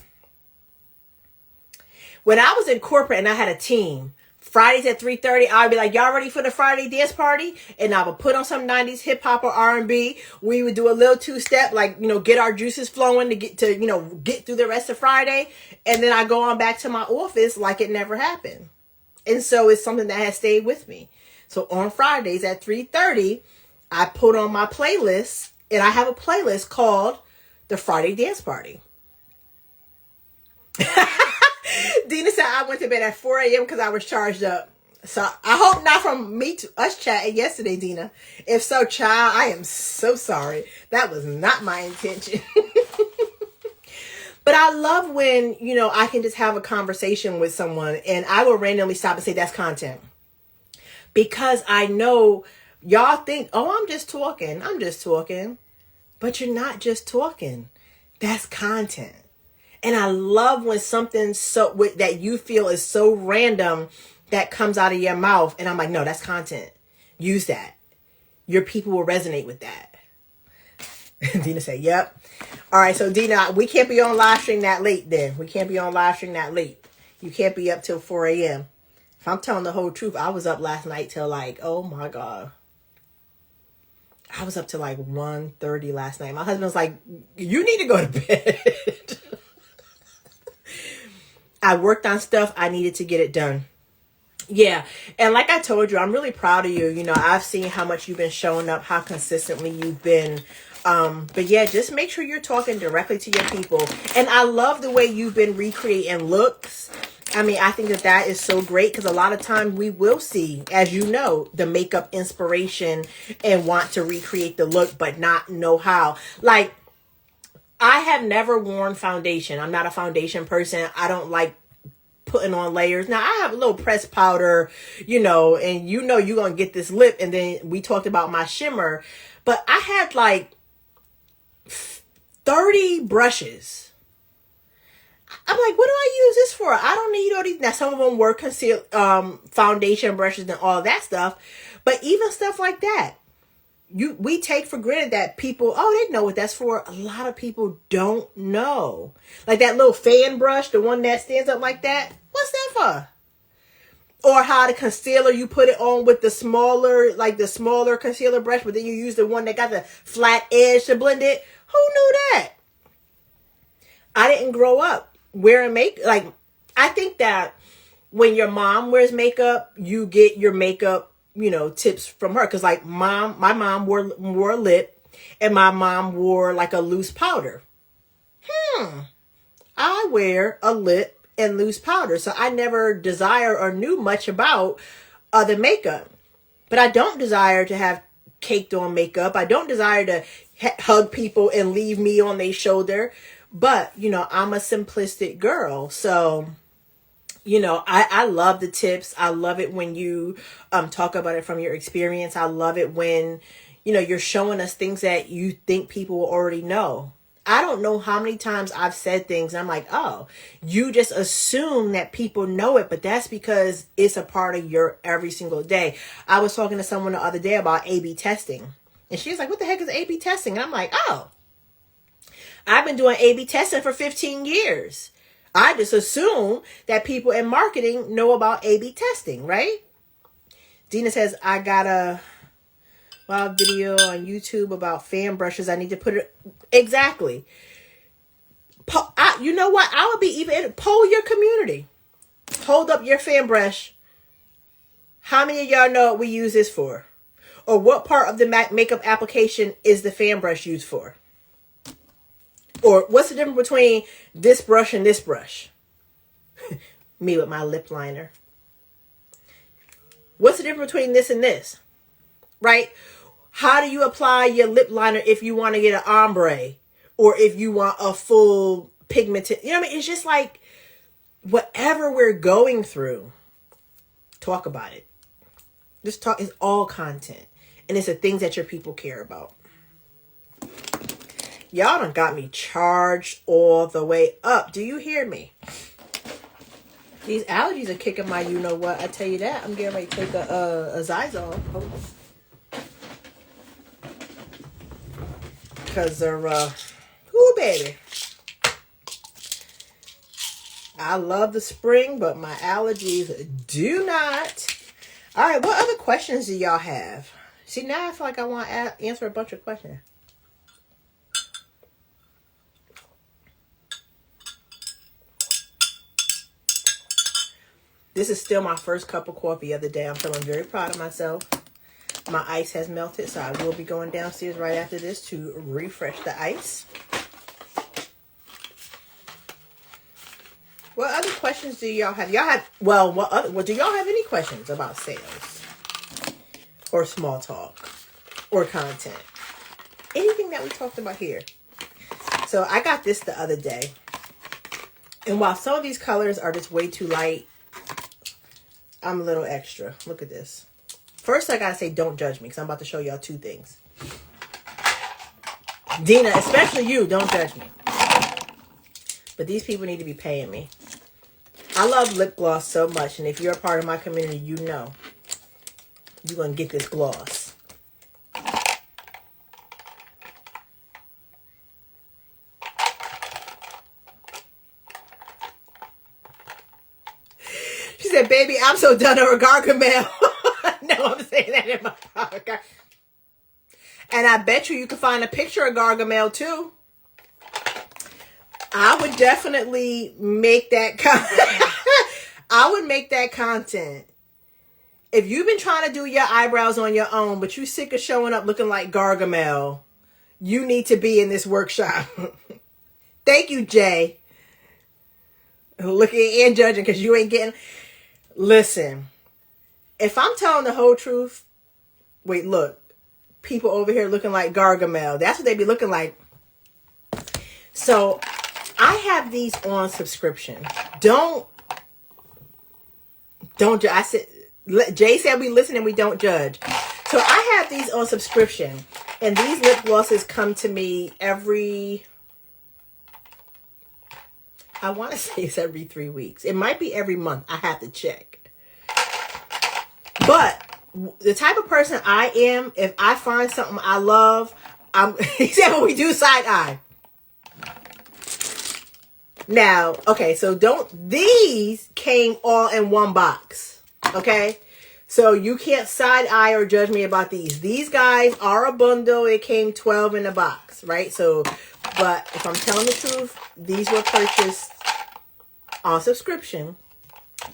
When I was in corporate and I had a team, Fridays at 3:30, I'd be like, y'all ready for the Friday dance party? And I would put on some 90s hip hop or R&B. We would do a little two-step, like, get our juices flowing to get through the rest of Friday. And then I go on back to my office like it never happened. And so it's something that has stayed with me. So on Fridays at 3:30, I put on my playlist, and I have a playlist called the Friday Dance Party. Dina said I went to bed at 4 a.m. because I was charged up. So I hope not from us chatting yesterday, Dina. If so, child, I am so sorry. That was not my intention. But I love when, I can just have a conversation with someone and I will randomly stop and say, that's content. Because I know y'all think, oh, I'm just talking. But you're not just talking. That's content. And I love when something that you feel is so random that comes out of your mouth. And I'm like, no, that's content. Use that. Your people will resonate with that. Dina said, yep. All right. So Dina, we can't be on live stream that late then. You can't be up till 4 a.m. If I'm telling the whole truth, I was up last night till like, oh my God. I was up till like 1:30 last night. My husband's like, you need to go to bed. I worked on stuff. I needed to get it done. Yeah. And like I told you, I'm really proud of you. I've seen how much you've been showing up, how consistently you've been. But yeah, just make sure you're talking directly to your people. And I love the way you've been recreating looks. I mean, I think that is so great because a lot of times we will see, as you know, the makeup inspiration and want to recreate the look, but not know how. Like, I have never worn foundation. I'm not a foundation person. I don't like putting on layers. Now, I have a little pressed powder, and you're going to get this lip. And then we talked about my shimmer. But I had like 30 brushes. I'm like, what do I use this for? I don't need all these. Now, some of them were foundation brushes and all that stuff. But even stuff like that. We take for granted that people, they know what that's for. A lot of people don't know. Like that little fan brush, the one that stands up like that. What's that for? Or how the concealer, you put it on with the smaller concealer brush, but then you use the one that got the flat edge to blend it. Who knew that? I didn't grow up wearing makeup. Like, I think that when your mom wears makeup, you get your makeup tips from her. Cause like my mom wore a lip and my mom wore like a loose powder. I wear a lip and loose powder. So I never desire or knew much about other makeup. But I don't desire to have caked on makeup. I don't desire to hug people and leave me on their shoulder. But, I'm a simplistic girl. So, I love the tips. I love it when you talk about it from your experience. I love it when, you're showing us things that you think people will already know. I don't know how many times I've said things and I'm like, oh, you just assume that people know it, but that's because it's a part of your every single day. I was talking to someone the other day about A/B testing, and she was like, what the heck is A/B testing? And I'm like, oh, I've been doing A/B testing for 15 years. I just assume that people in marketing know about A/B testing, right? Dina says, I got a video on YouTube about fan brushes. I need to put it. Exactly. You know what? I would be even poll your community. Hold up your fan brush. How many of y'all know what we use this for? Or what part of the makeup application is the fan brush used for? Or what's the difference between this brush and this brush? Me with my lip liner. What's the difference between this and this? Right? How do you apply your lip liner if you want to get an ombre? Or if you want a full pigmented? You know what I mean? It's just like whatever we're going through, talk about it. This talk is all content. And it's the things that your people care about. Y'all done got me charged all the way up. Do you hear me? These allergies are kicking my you-know-what. I tell you that. I'm getting ready to take a Zyzol. Because they're, ooh, baby. I love the spring, but my allergies do not. All right, what other questions do y'all have? See, now I feel like I want to answer a bunch of questions. This is still my first cup of coffee of the day. I'm feeling very proud of myself. My ice has melted, so I will be going downstairs right after this to refresh the ice. What other questions do y'all have? Do y'all have any questions about sales or small talk or content? Anything that we talked about here? So I got this the other day. And while some of these colors are just way too light, I'm a little extra. Look at this. First, I gotta say, don't judge me, because I'm about to show y'all two things. Dina, especially you, don't judge me. But these people need to be paying me. I love lip gloss so much, and if you're a part of my community, you know you're gonna get this gloss. She said, baby, I'm so done over Gargamel. No, I'm saying that in my podcast. And I bet you can find a picture of Gargamel too. I would definitely make that I would make that content. If you've been trying to do your eyebrows on your own, but you sick of showing up looking like Gargamel, you need to be in this workshop. Thank you, Jay. Looking and judging because you ain't getting... Listen, if I'm telling the whole truth, wait, look, people over here looking like Gargamel. That's what they be looking like. So I have these on subscription. Don't judge. I said, Jay said we listen and we don't judge. So I have these on subscription, and these lip glosses come to me every, I want to say it's every 3 weeks. It might be every month. I have to check. But the type of person I am, if I find something I love, except when we do side eye. Now, okay, so these came all in one box, okay? So you can't side eye or judge me about these. These guys are a bundle. It came 12 in a box, right? So, but if I'm telling the truth, these were purchased on subscription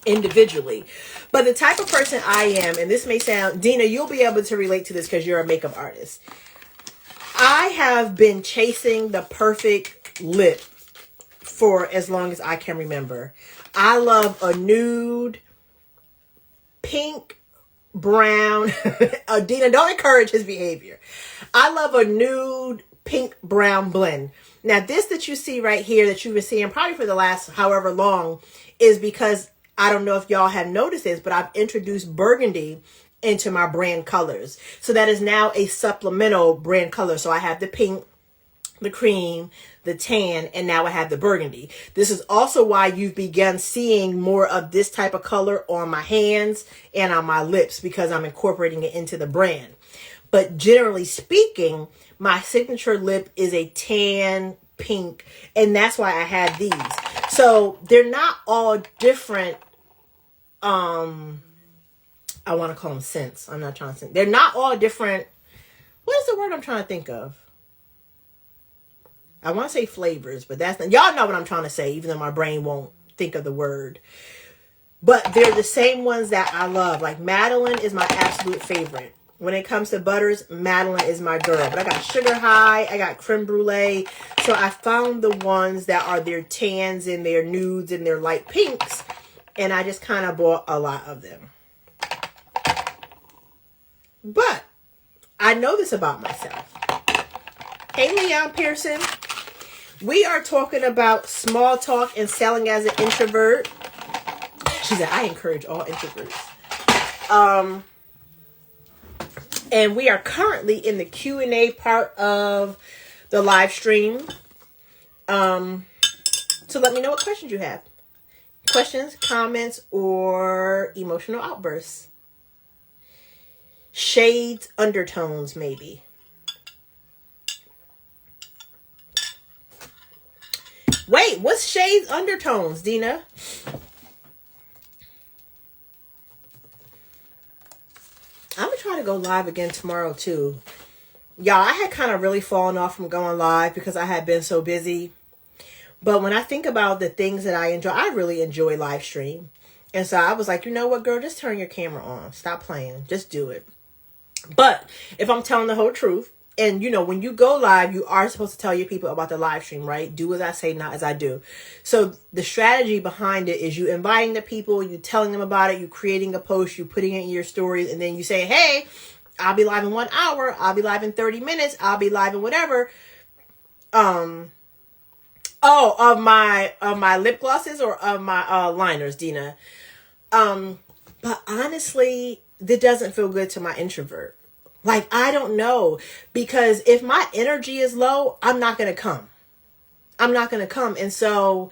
individually. But the type of person I am, and this may sound, Dina, you'll be able to relate to this because you're a makeup artist. I have been chasing the perfect lip for as long as I can remember. I love a nude, pink, brown. Dina, don't encourage his behavior. I love a nude pink brown blend. Now, this that you see right here that you've been seeing probably for the last however long is because I don't know if y'all have noticed this, but I've introduced burgundy into my brand colors. So that is now a supplemental brand color. So I have the pink, the cream, the tan, and now I have the burgundy. This is also why you've begun seeing more of this type of color on my hands and on my lips, because I'm incorporating it into the brand. But generally speaking, my signature lip is a tan pink, and that's why I have these. So they're not all different. I want to call them scents. I'm not trying to say. They're not all different. What is the word I'm trying to think of? I want to say flavors, but that's not, y'all know what I'm trying to say, even though my brain won't think of the word. But they're the same ones that I love. Like Madeline is my absolute favorite. When it comes to butters, Madeline is my girl. But I got Sugar High, I got Creme Brulee. So I found the ones that are their tans and their nudes and their light pinks. And I just kind of bought a lot of them. But I know this about myself. Hey, Leon Pearson. We are talking about small talk and selling as an introvert. She said, I encourage all introverts. And we are currently in the Q&A part of the live stream. So let me know what questions you have. Questions, comments, or emotional outbursts. Shades, undertones, maybe. Wait, what's shades, undertones, Dina? I'm going to try to go live again tomorrow, too. Y'all, I had kind of really fallen off from going live because I had been so busy. But when I think about the things that I enjoy, I really enjoy live stream. And so I was like, you know what, girl, just turn your camera on. Stop playing. Just do it. But if I'm telling the whole truth, and, you know, when you go live, you are supposed to tell your people about the live stream, right? Do as I say, not as I do. So the strategy behind it is you inviting the people, you telling them about it, you creating a post, you putting it in your stories, and then you say, hey, I'll be live in 1 hour. I'll be live in 30 minutes. I'll be live in whatever. Of my lip glosses or of my liners, Dina. But honestly, that doesn't feel good to my introvert. Like, I don't know, because if my energy is low, I'm not going to come. I'm not going to come. And so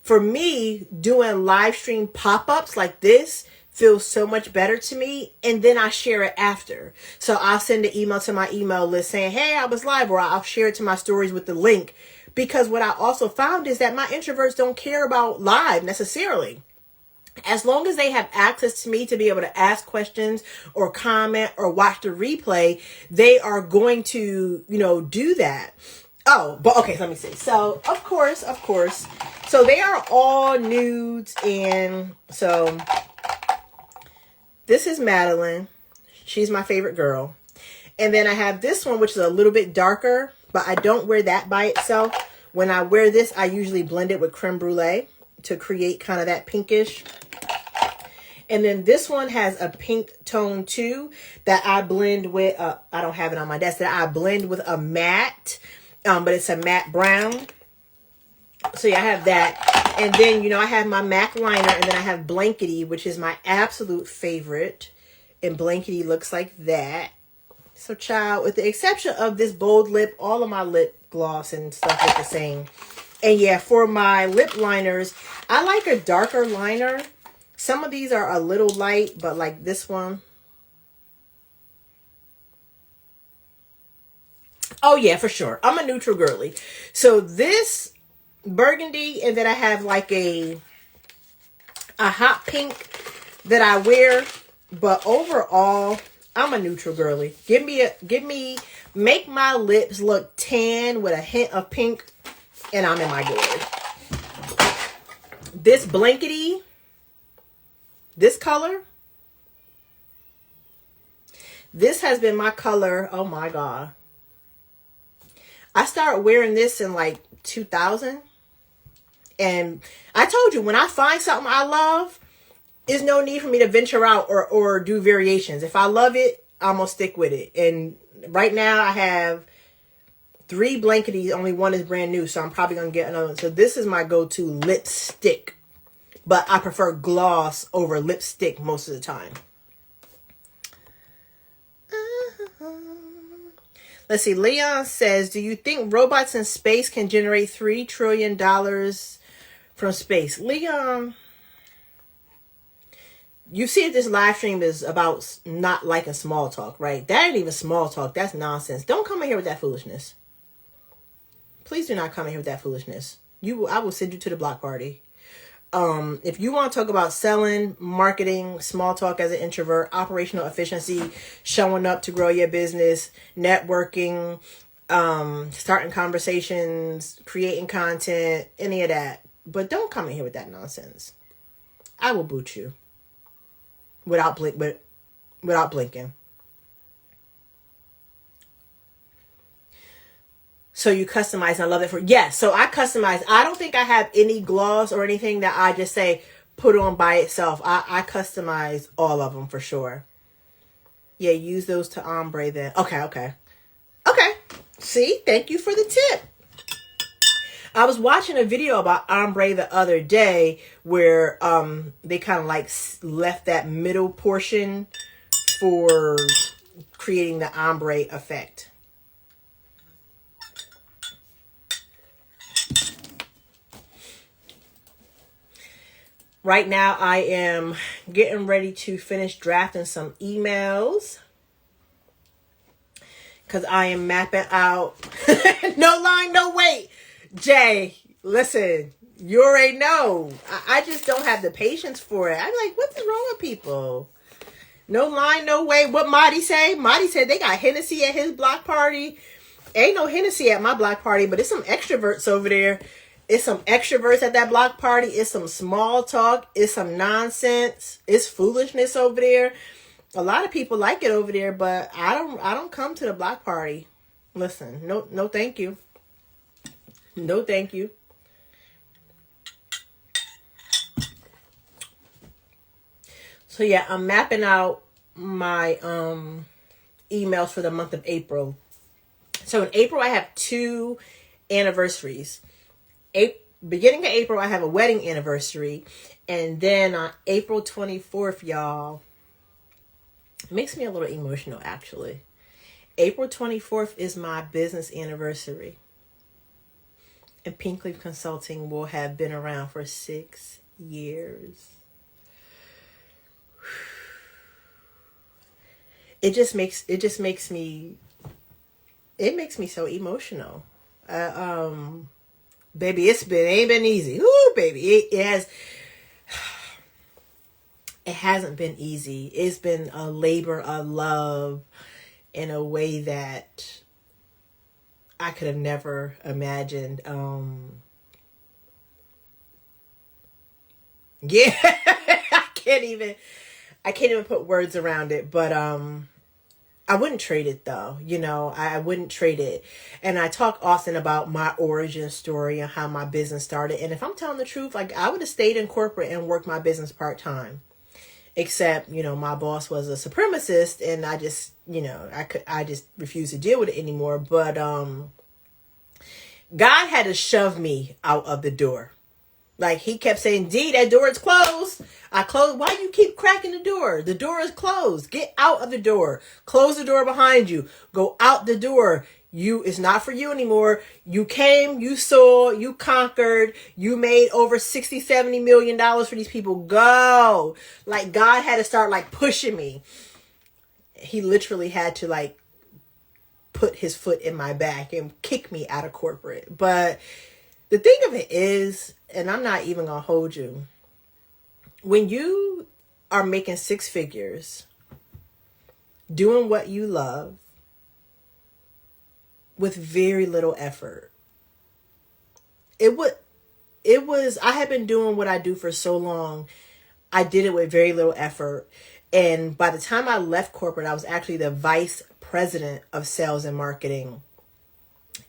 for me, doing live stream pop-ups like this feels so much better to me. And then I share it after. So I'll send an email to my email list saying, hey, I was live, or I'll share it to my stories with the link. Because what I also found is that my introverts don't care about live necessarily. As long as they have access to me to be able to ask questions or comment or watch the replay, they are going to, you know, do that. Oh, but okay, let me see. So, of course. So they are all nudes. And so this is Madeline. She's my favorite girl. And then I have this one, which is a little bit darker, but I don't wear that by itself. When I wear this, I usually blend it with creme brulee to create kind of that pinkish. And then this one has a pink tone too that I blend with, I don't have it on my desk, that I blend with a matte, but it's a matte brown. So yeah, I have that. And then, you know, I have my MAC liner, and then I have Blankety, which is my absolute favorite. And Blankety looks like that. So child, with the exception of this bold lip, all of my lip gloss and stuff look the same. And yeah, for my lip liners, I like a darker liner. Some of these are a little light, but like this one. Oh yeah, for sure. I'm a neutral girly. So this burgundy, and then I have like a hot pink that I wear. But overall, I'm a neutral girly. Make my lips look tan with a hint of pink, and I'm in my glory. This Blankety, this color, this has been my color. Oh my God. I started wearing this in like 2000. And I told you, when I find something I love, there's no need for me to venture out or do variations. If I love it, I'm going to stick with it. And right now I have 3 blanketies. Only one is brand new. So I'm probably going to get another one. So this is my go-to lipstick. But I prefer gloss over lipstick most of the time. Let's see. Leon says, do you think robots in space can generate $3 trillion from space? Leon, you see this live stream is about not liking small talk, right? That ain't even small talk. That's nonsense. Don't come in here with that foolishness. Please do not come in here with that foolishness. I will send you to the block party. If you want to talk about selling, marketing, small talk as an introvert, operational efficiency, showing up to grow your business, networking, starting conversations, creating content, any of that. But don't come in here with that nonsense. I will boot you without blinking. So you customize, and I love it yes. So I customize. I don't think I have any gloss or anything that I just say put on by itself. I customize all of them for sure. Yeah, use those to ombre then. Okay. See, thank you for the tip. I was watching a video about ombre the other day where they kind of like left that middle portion for creating the ombre effect. Right now, I am getting ready to finish drafting some emails because I am mapping out. No line, no wait. Jay, listen, you already know. I just don't have the patience for it. I'm like, what's wrong with people? No line, no wait. What Marty say? Marty said they got Hennessy at his block party. Ain't no Hennessy at my block party, but it's some extroverts over there. It's some extroverts at that block party. It's some small talk. It's some nonsense. It's foolishness over there. A lot of people like it over there, but I don't come to the block party. Listen, no thank you. No thank you. So yeah, I'm mapping out my emails for the month of April. So in April I have 2 anniversaries. Beginning of April, I have a wedding anniversary. And then on April 24th, y'all, it makes me a little emotional, actually. April 24th is my business anniversary. And Pink Leaf Consulting will have been around for 6 years. It makes me so emotional. Baby, it ain't been easy. Ooh, baby, it hasn't been easy. It's been a labor of love in a way that I could have never imagined. Yeah, I can't even put words around it, but I wouldn't trade it though. I wouldn't trade it. And I talk often about my origin story and how my business started. And if I'm telling the truth, like I would have stayed in corporate and worked my business part-time. Except, my boss was a supremacist and I just, I just refused to deal with it anymore. But God had to shove me out of the door. Like he kept saying, D, that door is closed. I closed. Why you keep cracking the door? The door is closed. Get out of the door. Close the door behind you. Go out the door. It's not for you anymore. You came, you saw, you conquered, you made over $60-70 million for these people. Go. Like God had to start like pushing me. He literally had to like put his foot in my back and kick me out of corporate. But the thing of it is, and I'm not even going to hold you, when you are making 6 figures, doing what you love with very little effort, I had been doing what I do for so long. I did it with very little effort. And by the time I left corporate, I was actually the vice president of sales and marketing.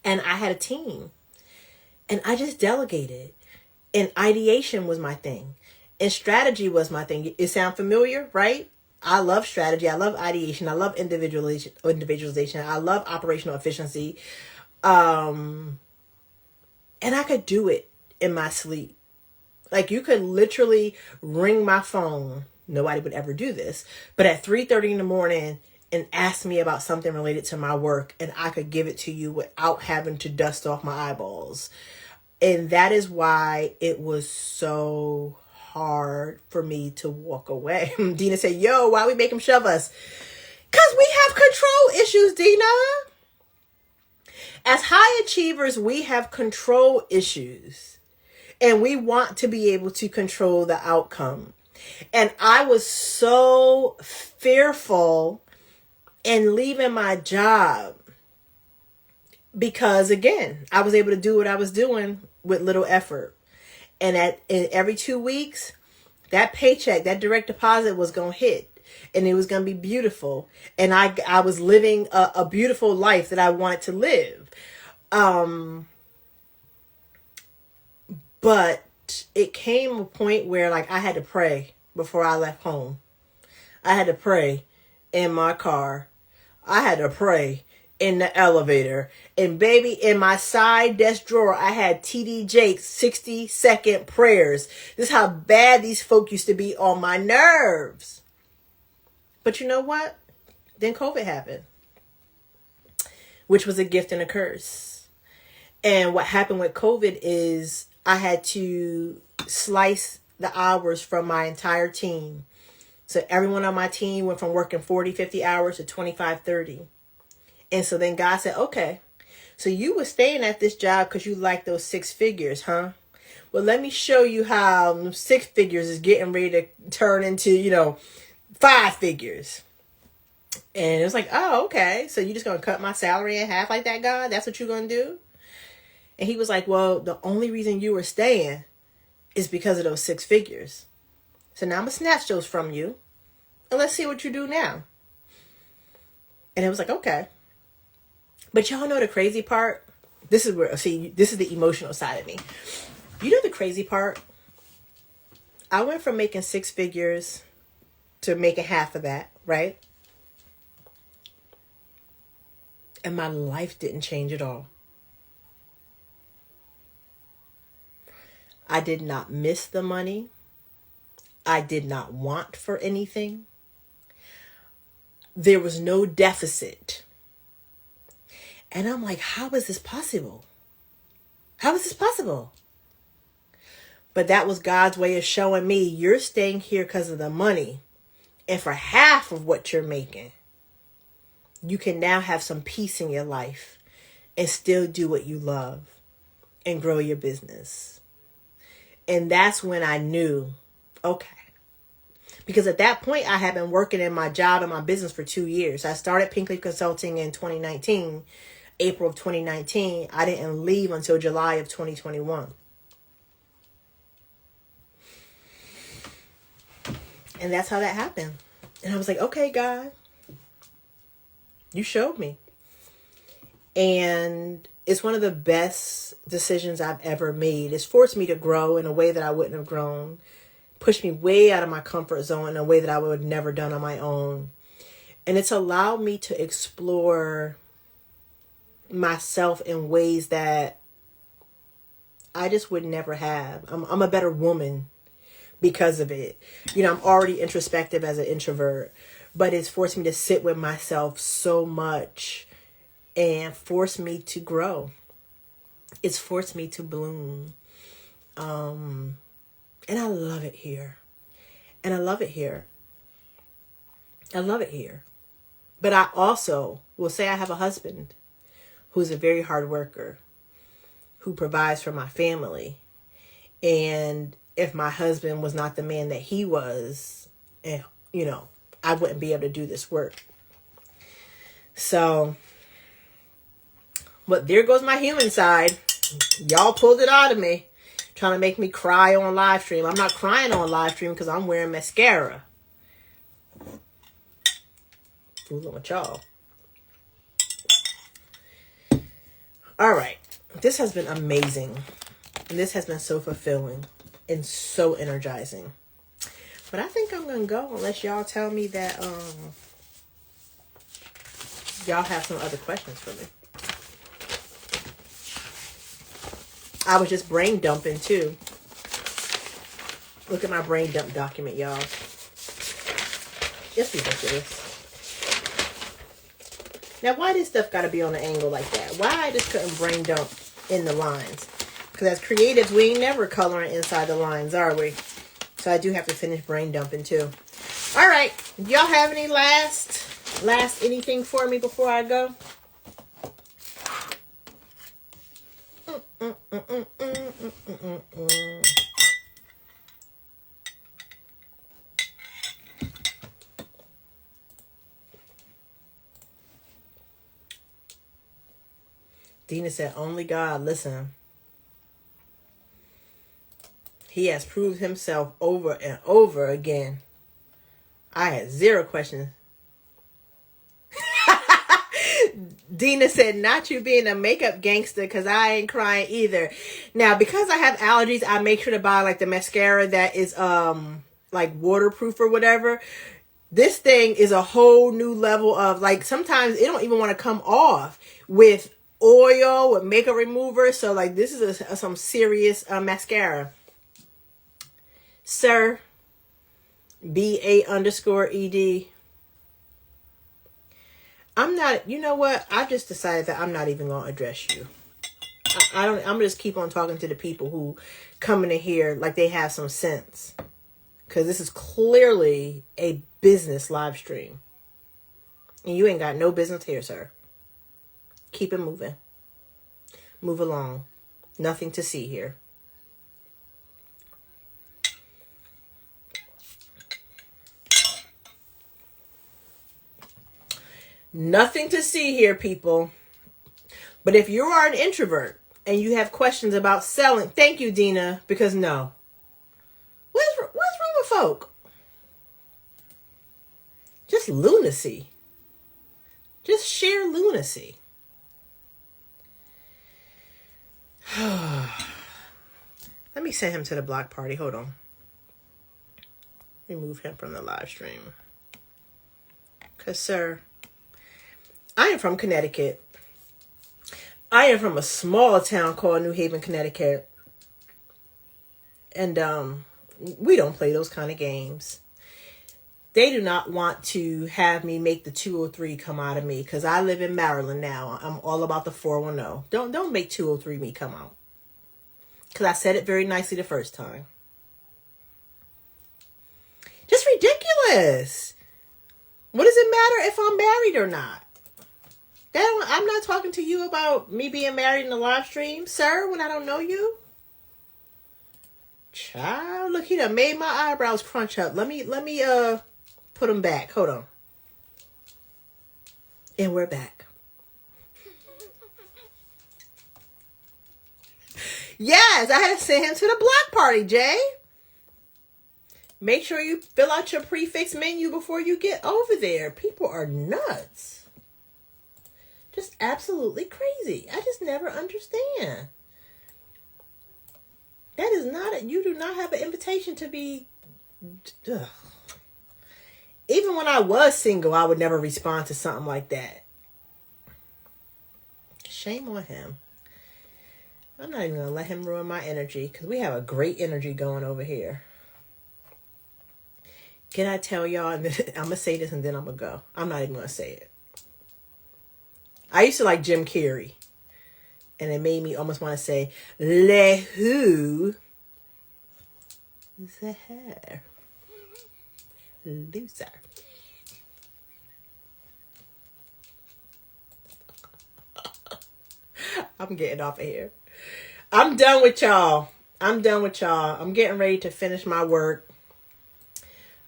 And I had a team. And I just delegated. And ideation was my thing. And strategy was my thing. It sound familiar, right? I love strategy. I love ideation. I love individualization. I love operational efficiency. And I could do it in my sleep. Like, you could literally ring my phone. Nobody would ever do this. But at 3:30 in the morning and ask me about something related to my work, and I could give it to you without having to dust off my eyeballs. And that is why it was so hard for me to walk away. Dina said, yo, why we make them shove us? Because we have control issues, Dina. As high achievers, we have control issues. And we want to be able to control the outcome. And I was so fearful in leaving my job. Because, again, I was able to do what I was doing with little effort. And every 2 weeks, that paycheck, that direct deposit was going to hit. And it was going to be beautiful. And I was living a beautiful life that I wanted to live. But it came a point where, like, I had to pray before I left home. I had to pray in my car. I had to pray in the elevator. And baby, in my side desk drawer, I had TD Jake's 60-second prayers. This is how bad these folk used to be on my nerves. But you know what? Then COVID happened, which was a gift and a curse. And what happened with COVID is I had to slice the hours from my entire team. So everyone on my team went from working 40, 50 hours to 25, 30. And so then God said, okay, so you were staying at this job because you like those 6 figures, huh? Well, let me show you how 6 figures is getting ready to turn into, 5 figures. And it was like, oh, okay. So you're just going to cut my salary in half like that, God? That's what you're going to do? And he was like, well, the only reason you were staying is because of those 6 figures. So now I'm going to snatch those from you. And let's see what you do now. And it was like, okay. But y'all know the crazy part? This is the emotional side of me. You know the crazy part? I went from making 6 figures to making half of that, right? And my life didn't change at all. I did not miss the money. I did not want for anything. There was no deficit. And I'm like, how is this possible? How is this possible? But that was God's way of showing me you're staying here because of the money. And for half of what you're making, you can now have some peace in your life and still do what you love and grow your business. And that's when I knew, okay. Because at that point, I had been working in my job and my business for 2 years. I started Pink Leaf Consulting in 2019, April of 2019. I didn't leave until July of 2021. And that's how that happened. And I was like, okay, God, you showed me. And it's one of the best decisions I've ever made. It's forced me to grow in a way that I wouldn't have grown. Pushed me way out of my comfort zone in a way that I would have never done on my own. And it's allowed me to explore myself in ways that I just would never have. I'm a better woman because of it. I'm already introspective as an introvert, but it's forced me to sit with myself so much and forced me to grow. It's forced me to bloom. And I love it here. And I love it here. I love it here. But I also will say I have a husband who's a very hard worker, who provides for my family. And if my husband was not the man that he was, I wouldn't be able to do this work. So, but there goes my human side. Y'all pulled it out of me. Trying to make me cry on live stream. I'm not crying on live stream because I'm wearing mascara. Fooling with y'all. All right. This has been amazing. And this has been so fulfilling and so energizing. But I think I'm gonna go unless y'all tell me that y'all have some other questions for me. I was just brain dumping too. Look at my brain dump document, y'all. It's ridiculous. Now, why this stuff got to be on an angle like that? Why I just couldn't brain dump in the lines? Because as creatives, we ain't never coloring inside the lines, are we? So I do have to finish brain dumping too. All right. Y'all have any last anything for me before I go? Dina said, only God, listen. He has proved himself over and over again. I had 0 questions. Dina said, not you being a makeup gangster, because I ain't crying either. Now, because I have allergies, I make sure to buy like the mascara that is like waterproof or whatever. This thing is a whole new level of, like, sometimes it don't even want to come off with oil, with makeup remover. So like, this is some serious mascara. Sir, BA_ED. I'm not, you know what? I just decided that I'm not even going to address you. I'm going to just keep on talking to the people who come in here like they have some sense. Because this is clearly a business live stream. And you ain't got no business here, sir. Keep it moving. Move along. Nothing to see here. Nothing to see here, people. But if you are an introvert and you have questions about selling, thank you, Dina, because no. What's wrong with folk? Just lunacy. Just sheer lunacy. Let me send him to the block party. Hold on. Remove him from the live stream. Because, sir, I am from Connecticut. I am from a small town called New Haven, Connecticut. And we don't play those kind of games. They do not want to have me make the 203 come out of me, because I live in Maryland now. I'm all about the 410. Don't make 203 me come out. Because I said it very nicely the first time. Just ridiculous. What does it matter if I'm married or not? I'm not talking to you about me being married in the live stream, sir, when I don't know you. Child, look, he done made my eyebrows crunch up. Let me put them back. Hold on. And we're back. Yes, I had to send him to the block party, Jay. Make sure you fill out your prefix menu before you get over there. People are nuts. Just absolutely crazy. I just never understand. That is not you do not have an invitation to be. Ugh. Even when I was single, I would never respond to something like that. Shame on him. I'm not even going to let him ruin my energy, because we have a great energy going over here. Can I tell y'all? And then, I'm going to say this and then I'm going to go. I'm not even going to say it. I used to like Jim Carrey. And it made me almost want to say, Le who? The hair. Loser. I'm getting off of here. I'm done with y'all. I'm getting ready to finish my work.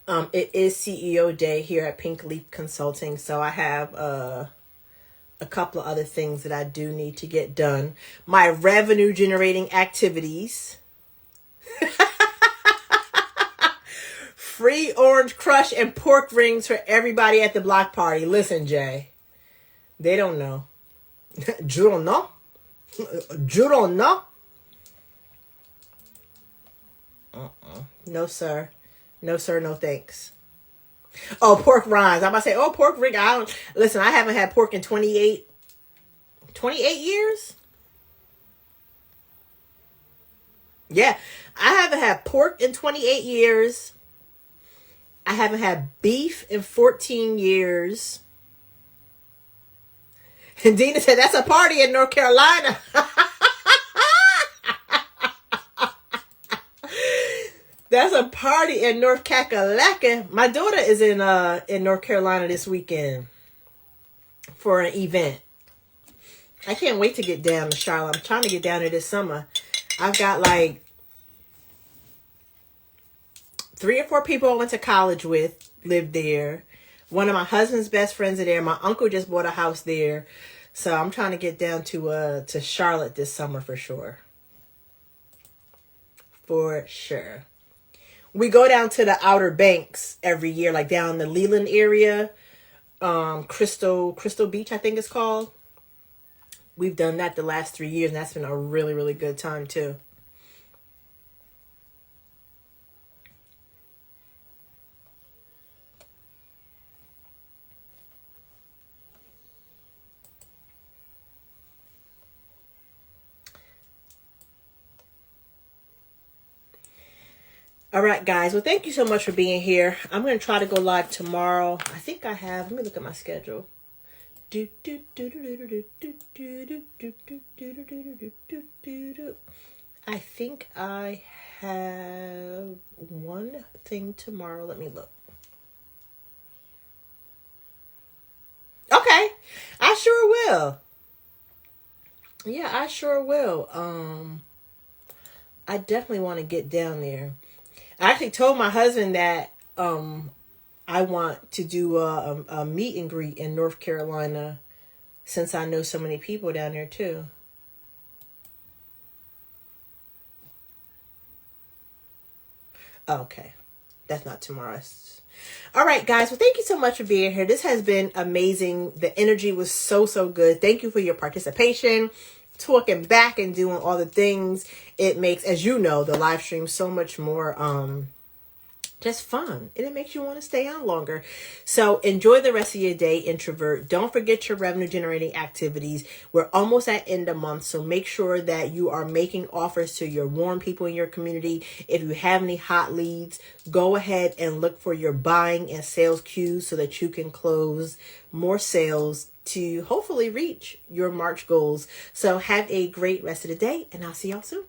It is CEO day here at Pink Leaf Consulting. So I have a couple of other things that I do need to get done. My revenue generating activities. Free Orange Crush and pork rings for everybody at the block party. Listen, Jay. They don't know. You don't know? You don't know? No, sir. No, sir. No, thanks. Oh, pork rinds. I'm about to say, oh, pork ring. Listen, I haven't had pork in 28 years. Yeah. I haven't had pork in 28 years. I haven't had beef in 14 years. And Dina said, that's a party in North Carolina. That's a party in North Kakalaka. My daughter is in North Carolina this weekend for an event. I can't wait to get down to Charlotte. I'm trying to get down there this summer. I've got like 3 or 4 people I went to college with live there. One of my husband's best friends are there. My uncle just bought a house there. So I'm trying to get down to Charlotte this summer for sure. For sure. We go down to the Outer Banks every year, like down the Leland area. Crystal Beach, I think it's called. We've done that the last 3 years, and that's been a really, really good time too. All right, guys. Well, thank you so much for being here. I'm going to try to go live tomorrow. I think I have. Let me look at my schedule. I think I have one thing tomorrow. Let me look. Okay. I sure will. Yeah, I sure will. I definitely want to get down there. I actually told my husband that I want to do a meet and greet in North Carolina since I know so many people down there too. Okay. That's not tomorrow. All right, guys. Well, thank you so much for being here. This has been amazing. The energy was so good. Thank you for your participation, talking back and doing all the things. It makes, as you know, the live stream so much more just fun, and it makes you want to stay on longer. So enjoy the rest of your day, introvert. Don't forget your revenue generating activities. We're almost at end of month, so make sure that you are making offers to your warm people in your community. If you have any hot leads, go ahead and look for your buying and sales cues so that you can close more sales to hopefully reach your March goals. So have a great rest of the day, and I'll see y'all soon.